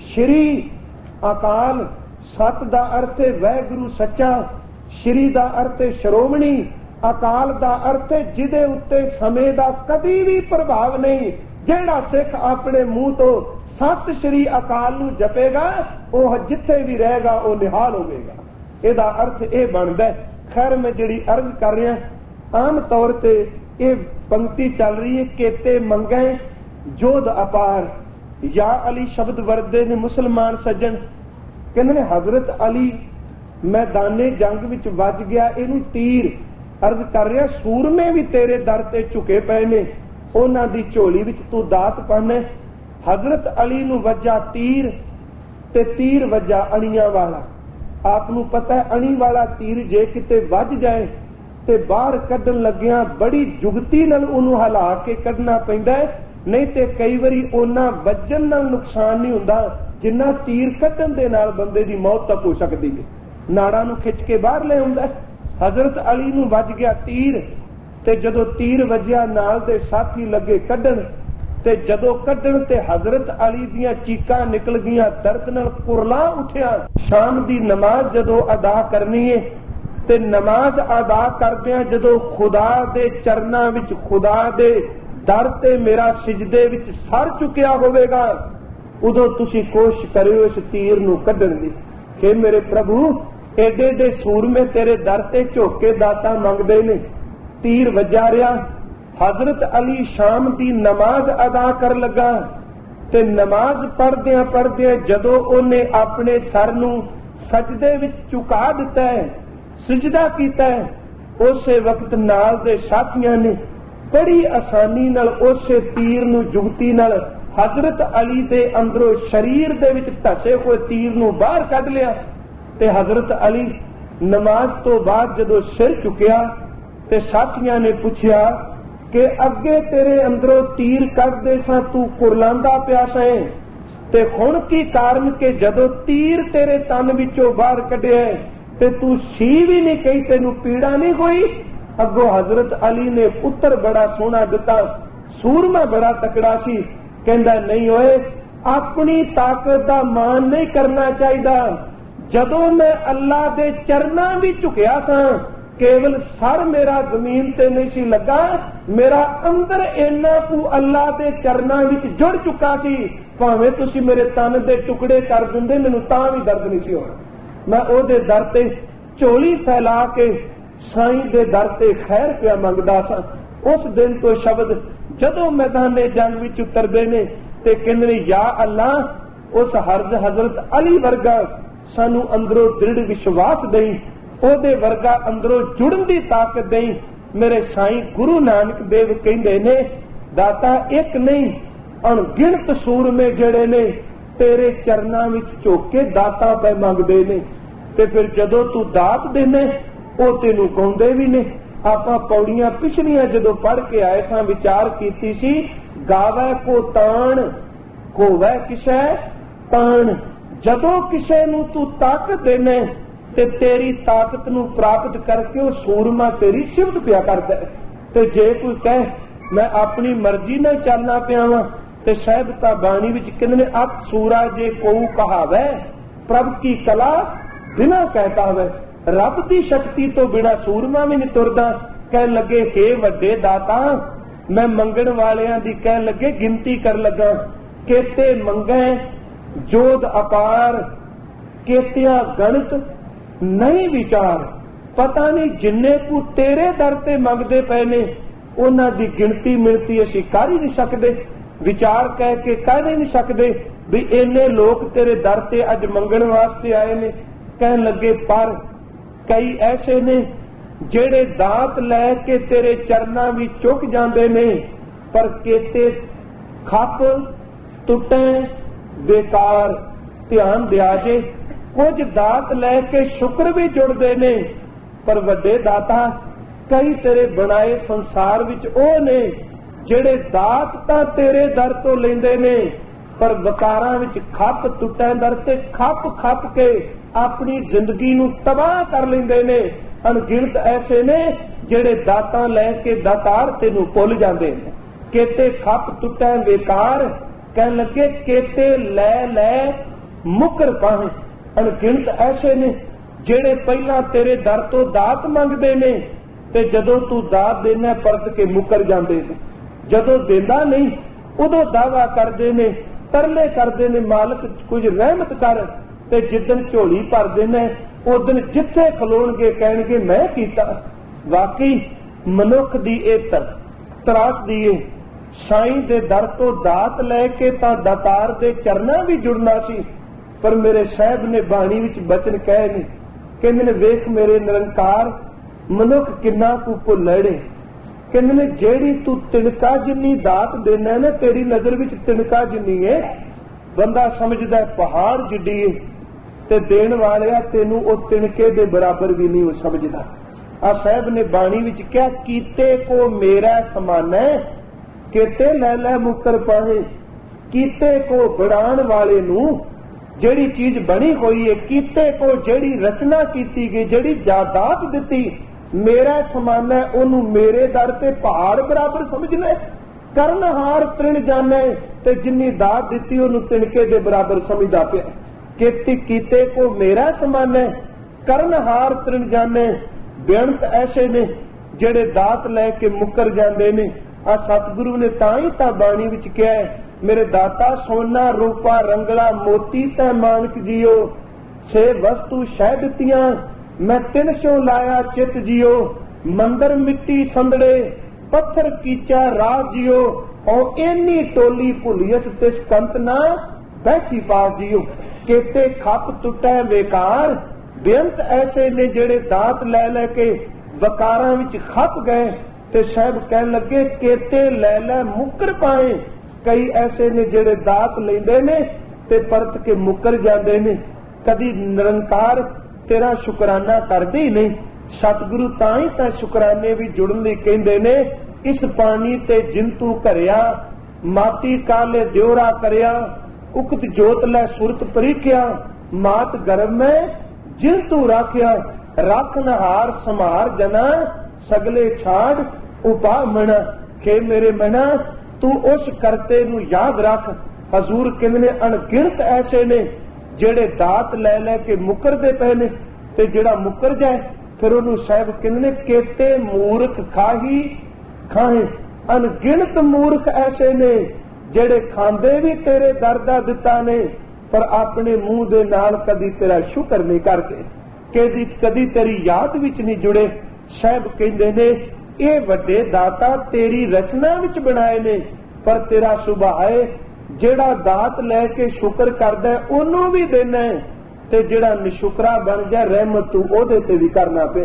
ਸ਼੍ਰੀ ਅਕਾਲ। ਸਤ ਦਾ ਅਰਥ ਹੈ ਵਾਹਿਗੁਰੂ ਸੱਚਾ, ਸ਼੍ਰੀ ਦਾ ਅਰਥ ਹੈ ਸ਼੍ਰੋਮਣੀ, ਅਕਾਲ ਦਾ ਅਰਥ ਹੈ ਜਿਹਦੇ ਉੱਤੇ ਸਮੇਂ ਦਾ ਕਦੀ ਵੀ ਪ੍ਰਭਾਵ ਨਹੀਂ। ਜਿਹੜਾ ਸਿੱਖ ਆਪਣੇ ਮੂੰਹ ਤੋਂ ਸਤਿ ਸ਼੍ਰੀ ਅਕਾਲ ਨੂੰ ਜਪੇਗਾ ਉਹ ਜਿੱਥੇ ਵੀ ਰਹੇਗਾ ਉਹ ਨਿਹਾਲ ਹੋਵੇਗਾ। ਇਹਦਾ ਅਰਥ ਇਹ ਬਣਦਾ। ਖੈਰ ਮੈਂ ਜਿਹੜੀ ਅਰਜ਼ ਕਰ ਰਿਹਾ, ਆਮ ਤੌਰ ਤੇ ਇਹ ਪੰਕਤੀ ਚੱਲ ਰਹੀ ਹੈ, ਕੇਤੇ ਮੰਗੈ ਜੋਧ ਅਪਾਰ। ਯਾ ਅਲੀ ਸ਼ਬਦ ਵਰਦੇ ਨੇ ਮੁਸਲਮਾਨ ਸੱਜਣ, ਕਹਿੰਦੇ ਨੇ ਹਜ਼ਰਤ ਅਲੀ ਮੈਦਾਨੇ ਜੰਗ ਵਿੱਚ ਵੱਜ ਗਿਆ, ਇਹਨੂੰ ਤੀਰ ਅਰਜ਼ ਕਰ ਰਿਹਾ ਸੂਰਮੇ ਵੀ ਤੇਰੇ ਦਰ ਤੇ ਝੁਕੇ ਪਏ ਨੇ, ਉਹਨਾਂ ਦੀ ਝੋਲੀ ਵਿੱਚ ਤੂੰ ਦਾਤ ਪਾਣੇ। ਹਜ਼ਰਤ ਅਲੀ ਨੂੰ ਵੱਜਾ ਤੀਰ, ਤੇ ਤੀਰ ਵੱਜਾ ਅਣੀਆਂ ਵਾਲਾ। ਆਪ ਨੂੰ ਪਤਾ ਅਣੀ ਵਾਲਾ ਤੀਰ ਜੇ ਕਿਤੇ ਵੱਜ ਜਾਏ ਤੇ ਬਾਹਰ ਕੱਢਣ ਲੱਗਿਆਂ ਬੜੀ ਜੁਗਤੀ ਨਾਲ ਉਹਨੂੰ ਹਿਲਾ ਕੇ ਕੱਢਣਾ ਪੈਂਦਾ, ਨਹੀਂ ਤੇ ਕਈ ਵਾਰੀ ਉਹਨਾਂ ਵੱਜਣ ਨਾਲ ਨੁਕਸਾਨ ਨਹੀਂ ਹੁੰਦਾ ਜਿੰਨਾ ਤੀਰ ਕੱਢਣ ਦੇ ਨਾਲ ਬੰਦੇ ਦੀ ਮੌਤ ਤੱਕ ਹੋ ਸਕਦੀ ਹੈ, ਨਾੜਾਂ ਨੂੰ ਖਿੱਚ ਕੇ ਬਾਹਰ ਲੈ ਆਉਂਦਾ। ਹਜ਼ਰਤ ਅਲੀ ਨੂੰ ਵੱਜ ਗਿਆ ਤੀਰ, ਤੇ ਜਦੋਂ ਤੀਰ ਵੱਜਿਆ ਨਾਲ ਦੇ ਸਾਥੀ ਲੱਗੇ ਕੱਢਣ, ਤੇ ਜਦੋਂ ਕੱਢਣ ਤੇ ਹਜ਼ਰਤ ਅਲੀ ਦੀਆਂ ਚੀਕਾਂ ਨਿਕਲ ਗਈਆਂ, ਦਰਦ ਨਾਲ ਕੁਰਲਾ ਉੱਠਿਆ। ਸ਼ਾਮ ਦੀ ਨਮਾਜ਼ ਜਦੋਂ ਅਦਾ ਕਰਨੀ ਹੈ ਤੇ ਨਮਾਜ਼ ਅਦਾ ਕਰਦਿਆਂ ਜਦੋਂ ਖੁਦਾ ਦੇ ਚਰਨਾਂ ਵਿੱਚ, ਖੁਦਾ ਦੇ ਦਰ ਤੇ ਮੇਰਾ ਸਿਜਦੇ ਵਿੱਚ ਸਰ ਚੁੱਕਿਆ ਹੋਵੇਗਾ, ਉਦੋਂ ਤੁਸੀਂ ਕੋਸ਼ਿਸ਼ ਕਰਿਓ ਇਸ ਤੀਰ ਨੂੰ ਕੱਢਣ ਦੀ ਕਿ ਮੇਰੇ ਪ੍ਰਭੂ ਏਡੇ ਏਡੇ ਸੂਰਮੇ ਤੇਰੇ ਦਰ ਤੇ ਝੁੱਕ ਕੇ ਦਾਤਾਂ ਮੰਗਦੇ ਨੇ। ਤੀਰ ਵੱਜਾ ਰਿਹਾ। ਹਜ਼ਰਤ ਅਲੀ ਸ਼ਾਮ ਦੀ ਨਮਾਜ਼ ਅਦਾ ਕਰ ਲੱਗਾ, ਤੇ ਨਮਾਜ਼ ਪੜ੍ਹਦਿਆਂ ਪੜ੍ਹਦਿਆਂ ਜਦੋਂ ਉਹਨੇ ਆਪਣੇ ਸਰ ਨੂੰ ਸਜਦੇ ਵਿੱਚ ਝੁਕਾ ਦਿੱਤਾ ਹੈ, ਸਿਜਦਾ ਕੀਤਾ ਹੈ, ਉਸੇ ਵਕਤ ਨਾਲ ਦੇ ਸਾਥੀਆਂ ਨੇ ਬੜੀ ਆਸਾਨੀ ਨਾਲ ਉਸੇ ਤੀਰ ਨੂੰ ਜੁਗਤੀ ਨਾਲ ਹਜ਼ਰਤ ਅਲੀ ਦੇ ਅੰਦਰੋਂ ਸਰੀਰ ਦੇ ਵਿੱਚ ਧਸੇ ਹੋਏ ਤੀਰ ਨੂੰ ਬਾਹਰ ਕੱਢ ਲਿਆ। ਤੇ ਹਜ਼ਰਤ ਅਲੀ ਨਮਾਜ਼ ਤੋਂ ਬਾਅਦ ਜਦੋਂ ਸਿਰ ਝੁਕਿਆ ਤੇ ਸਾਥੀਆਂ ਨੇ ਪੁੱਛਿਆ ਕਿ ਅੱਗੇ ਤੇਰੇ ਅੰਦਰੋਂ ਤੀਰ ਕੱਢਦੇ ਸਾਂ ਤੂੰ ਕੁਰਲਾਂਦਾ ਪਿਆ ਸੈਂ, ਤੇ ਹੁਣ ਕੀ ਕਾਰਨ ਕਿ ਜਦੋਂ ਤੀਰ ਤੇਰੇ ਤਨ ਵਿੱਚੋਂ ਬਾਹਰ ਕੱਢਿਆ ਤੇ ਤੂੰ ਸੀ ਵੀ ਨਹੀਂ ਕਹੀ, ਤੈਨੂੰ ਪੀੜਾ ਨਹੀਂ ਹੋਈ? ਅੱਗੋਂ ਹਜ਼ਰਤ ਅਲੀ ਨੇ ਉੱਤਰ ਬੜਾ ਸੋਹਣਾ ਦਿੱਤਾ, ਸੂਰਮਾ ਬੜਾ ਤਕੜਾ ਸੀ। ਕਹਿੰਦਾ ਨਹੀਂ ਓਏ, ਆਪਣੀ ਤਾਕਤ ਦਾ ਮਾਣ ਨਹੀਂ ਕਰਨਾ ਚਾਹੀਦਾ। ਜਦੋਂ ਮੈਂ ਅੱਲਾ ਦੇ ਚਰਨਾਂ ਵਿੱਚ ਝੁਕਿਆ ਸਾਂ, ਕੇਵਲ ਸਰ ਮੇਰਾ ਜ਼ਮੀਨ ਤੇ ਨਹੀਂ ਸੀ ਲੱਗਾ, ਮੇਰਾ ਅੰਦਰ ਇੰਨਾ ਕੁ ਅੱਲਾ ਦੇ ਚਰਨਾਂ ਵਿੱਚ ਜੁੜ ਚੁੱਕਾ ਸੀ, ਭਾਵੇਂ ਤੁਸੀਂ ਮੇਰੇ ਤਨ ਦੇ ਟੁਕੜੇ ਕਰ ਦਿੰਦੇ ਮੈਨੂੰ ਤਾਂ ਵੀ ਦਰਦ ਨਹੀਂ ਸੀ ਹੋਣਾ। ਮੈਂ ਉਹਦੇ ਦਰ ਤੇ ਝੋਲੀ ਫੈਲਾ ਕੇ ਸਾਈਂ ਦੇ ਦਰ ਤੇ ਖੈਰ ਪਿਆ ਮੰਗਦਾ ਸਾਂ। ਉਸ ਦਿਨ ਤੋਂ ਸ਼ਬਦ ਜਦੋਂ ਮੈਦਾਨੇ ਜੰਗ ਵਿੱਚ ਉਤਰਦੇ ਨੇ ਤੇ ਕਹਿੰਦੇ ਨੇ ਯਾ ਅੱਲਾ, ਉਸ ਹਜ਼ਰਤ ਅਲੀ ਵਰਗਾ ਸਾਨੂੰ ਅੰਦਰੋਂ ਦ੍ਰਿੜ ਵਿਸ਼ਵਾਸ ਦੇਈ, ਉਹਦੇ ਵਰਗਾ ਅੰਦਰੋਂ ਜੁੜਨ ਦੀ ਤਾਕਤ ਦੇਈ। ਮੇਰੇ ਸਾਈਂ ਗੁਰੂ ਨਾਨਕ ਦੇਵ ਕਹਿੰਦੇ ਨੇ ਦਾਤਾ ਇੱਕ ਨਹੀਂ ਅਣਗਿਣਤ ਸੂਰਮੇ ਜਿਹੜੇ ਨੇ ਤੇਰੇ ਚਰਨਾਂ ਵਿੱਚ ਝੁਕ ਕੇ ਦਾਤਾਂ ਪੈ ਮੰਗਦੇ ਨੇ, ਤੇ ਫਿਰ ਜਦੋਂ ਤੂੰ ਦਾਤ ਦੇਨੇ ਉਹ ਤੈਨੂੰ ਗਾਉਂਦੇ ਵੀ ਨੇ। ਆਪਾਂ ਪੌੜੀਆਂ ਪਿਛਲੀਆਂ ਜਦੋਂ ਪੜ੍ਹ ਕੇ ਆਏ ਸਾਂ ਵਿਚਾਰ ਕੀਤੀ ਸੀ, ਗਾਵੇ ਕੋ ਤਾਣ ਹੋਵੇ ਕਿਸੈ ਤਾਣ। ਜਦੋਂ ਕਿਸੇ ਨੂੰ ਤੂੰ ਤਾਕਤ ਦੇਨੇ ਤੇ ਤੇਰੀ ਤਾਕਤ ਨੂੰ ਪ੍ਰਾਪਤ ਕਰਕੇ ਉਹ ਸੂਰਮਾ ਤੇਰੀ ਸਿਫਤ ਪਿਆ ਕਰਦਾ। ਤੇ ਜੇ ਕੋਈ ਕਹੇ ਮੈਂ ਆਪਣੀ ਮਰਜ਼ੀ ਨਾਲ ਚੱਲਣਾ ਪਿਆ ਵਾਂ, ਤੇ ਸਾਹਿਬਤਾ ਬਾਣੀ ਵਿੱਚ ਕਹਿੰਦੇ ਨੇ ਅਤ ਸੂਰਾ ਜੇ ਕੋਉ ਕਹਾਵੇ ਪ੍ਰਭ ਕੀ ਕਲਾ ਬਿਨਾ ਕਹਿਤਾ ਹੋਵੇ। ਰੱਬ ਦੀ ਸ਼ਕਤੀ ਤੋਂ ਬਿਨਾ ਸੂਰਮਾ ਵੀ ਨਹੀਂ ਤੁਰਦਾ। ਕਹਿਣ ਲੱਗੇ ਹੇ ਵੱਡੇ ਦਾਤਾ, ਮੈਂ ਮੰਗਣ ਵਾਲਿਆਂ ਦੀ ਕਹਿਣ ਲੱਗੇ ਗਿਣਤੀ ਕਰ ਲੱਗਾ, ਕੇਤੇ ਮੰਗੈ ਜੋਧ ਅਪਾਰ, ਕੇਤਿਆਂ ਗਣਤ ਨਹੀਂ ਵਿਚਾਰ। ਪਤਾ ਨਹੀਂ ਜਿੰਨੇ ਕੁ ਤੇਰੇ ਦਰ ਤੇ ਮੰਗਦੇ ਪਏ ਨੇ ਉਹਨਾਂ ਦੀ ਗਿਣਤੀ ਮਿਣਤੀ ਅਸੀਂ ਕਰ ਹੀ ਨਹੀਂ ਸਕਦੇ, ਵਿਚਾਰ ਕਹਿ ਕੇ ਕਹਿ ਨਹੀਂ ਸਕਦੇ ਵੀ ਇੰਨੇ ਲੋਕ ਤੇਰੇ ਦਰ ਤੇ ਅੱਜ ਮੰਗਣ ਵਾਸਤੇ ਆਏ ਨੇ। ਕਹਿਣ ਲੱਗੇ ਪਰ ਕਈ ਐਸੇ ਨੇ ਜਿਹੜੇ ਦਾਤ ਲੈ ਕੇ ਤੇਰੇ ਚਰਨਾਂ ਵਿੱਚ ਝੁਕ ਜਾਂਦੇ ਨੇ, ਪਰ ਕੇਤੇ ਖੱਪ ਟੁੱਟੇ बेकार ध्यान दिया जे। कुछ दात लैके शुक्र भी जुड़ते ने, पर वड्डे दाता कई तेरे बनाए संसार विच ओ ने जेड़े दात तां तेरे दर तो लेंदे ने, पर वकारां विच खप टुटैं दर ते खप खप के अपनी जिंदगी नूं तबाह कर लेंदे ने। अणगिणत ऐसे ने जेड़े दातां लैके दातार तेनूं भुल जांदे ने। केते खप टुटैं बेकार, कहन लगे केते लै लै मुकर पाहे। अणगिणत ऐसे ने जेड़े पहला तेरे दर तो दात मंगदे ने, ते जदों तू दात देना परत के मुकर जांदे ने। जदों देंदा नहीं उदों दावा करदे ने, तरले करदे ने, मालक कुछ रहमत कर। ते जिदन झोली भर देना उदन जिथे खलोणगे कहणगे मैं कीता। वाकई मनुख दी इह त्रासदी है। साईं दे दर तो दात लैके तां दातार दे चरनां भी जुड़ना सी, पर मेरे साहब ने बाणी विच बचन कहे ने, कहंदे ने वेख मेरे निरंकार मनुख किन्ना कु भुल्लड़े। कहंदे ने जेड़ी तू तिनका जिन्नी दात देना है ना, तेरी नजर विच तिनका जिन्नी है। बंदा समझदा पहाड़ जिड्डी है, ते देण वालिया तेनू ओ तिनके दे बराबर भी नहीं समझदा। आ साहब ने बाणी विच कहा कीते को मेरा समाना, केते लै लै मुकर पाहे। कीते को बढ़ाण वाले नू जेड़ी चीज बनी हुई है, कीते को जेड़ी रचना कीती गई, जेड़ी जायदाद दिती, मेरा समाना ओनू मेरे दर ते पहाड़ बराबर समझना। करनहार तृण जाने, ते जिन्नी दात दिती ओनू तिनके दे बराबर समझदा पिया। केती कीते को मेरा समाना, करनहार तृण जाने। बेअंत ऐसे ने जेड़े दात लैके मुकर जांदे ने। आ सतगुरु ने ताई तां बाणी विच कहा है, मेरे दाता सोना रूपा रंगला मोती तै मानक जियो, छे वस्तु शह दित्तियां मैं तिन सौ लाया चित जियो। मंदिर मिट्टी संदड़े पत्थर कीचा राज जियो, और इन्नी टोली भुलियत तिस कंत ना बैठी पास जियो। केते खप टुटै बेकार, बेअंत ऐसे ने जेड़े दात लै लै के वकारां विच खप गए। ते साहब कहन लगे केते लै लै मुकर पाए। कई ऐसे ने जेड़े दात लेंदे ने ते परत के मुकर जांदे ने। कदी निरंकार तेरा शुकराना करदे ही नहीं। सतगुरु ताई तां शुकराने भी जुड़न लई कहंदे ने, इस पानी ते जिंतू घरिया, माटी काले दियोरा करिया, उकत जोत लै सुरत परीखिया, मात गर्भ में जिंतू राखिया, राखनहार समार जना, सगले छाड़ उपा मना। के मेरे मना तू उस करते नू याद रख। हजूर कहंदे ने अणगिणत ऐसे ने जेड़े दात लै लै के मुकरदे पए ने, ते जेड़ा मुकर जाए फिर ओनू साहब कहंदे ने केते मूर्ख खाही खाहे। अणगिणत मूर्ख ऐसे ने जेड़े खांदे भी तेरे दर दा दिता ने, पर अपने मुंह दे नाल कदी तेरा शुक्र नहीं करते, कदी तेरी याद विच नहीं जुड़े। साहब कहंदे ने ये वड्डे दाता तेरी रचना विच बनाए ने, पर तेरा सुभाव है जेड़ा दात लैके शुक्र करदा है ओनू भी देना है, ते जेड़ा निशुकरा बन जाए रहमत तू ओदे ते भी करना पे।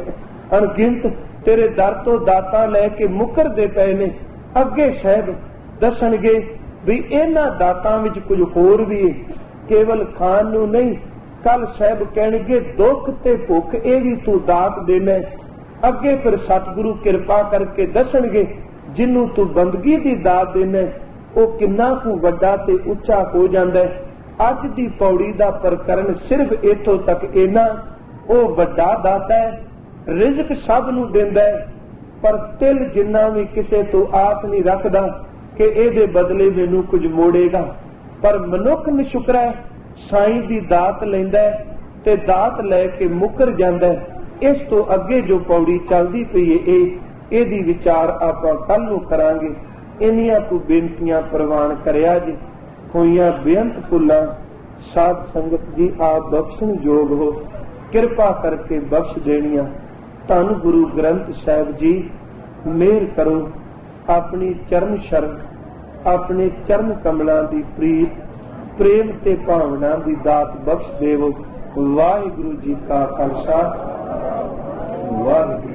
अणगिणत तेरे दर तो दाता लैके मुकर दे पए ने। अगे साहब दसणगे भी इन्हां दातां विच कुछ होर भी है, केवल खान नू नहीं। कल साहब कहणगे दुख ते भुख ये भी तू दात देना। अगे फिर सतगुरु किरपा करके दसणगे जिन्नू तू बंदगी दी दात देना वो किन्ना कु वड्डा ते उच्चा हो जांदा है। अज दी पौड़ी दा प्रकरण सिर्फ इथों तक इना। वो वड्डा दाता है, रिज़क सब नू देंदा है, पर तिल जिन्ना भी किसे तो आस नहीं रखदा कि इहदे बदले मैनू कुछ मोड़ेगा। पर मनुख निशुकरा है, साईं दी दात लैंदा है ते दात लैके मुकर जांदा है। इस तो अगे जो पौड़ी चलती पई है इहदी विचार आपां कल नूं करांगे। इन्नियां को बेनतियां प्रवान करिया जी। होइयां बेअंत फुल्लां साध संगत जी आप बख्शण योग हो, किरपा करके बख्श देनियां। धन गुरु ग्रंथ साहिब जी मेहर करो, अपनी चरण शरण, अपने चरण कमलां दी प्रीत प्रेम ते भावना दी दात बख्श देवो। वाहिगुरु जी का खालसा, वाहिगुरु।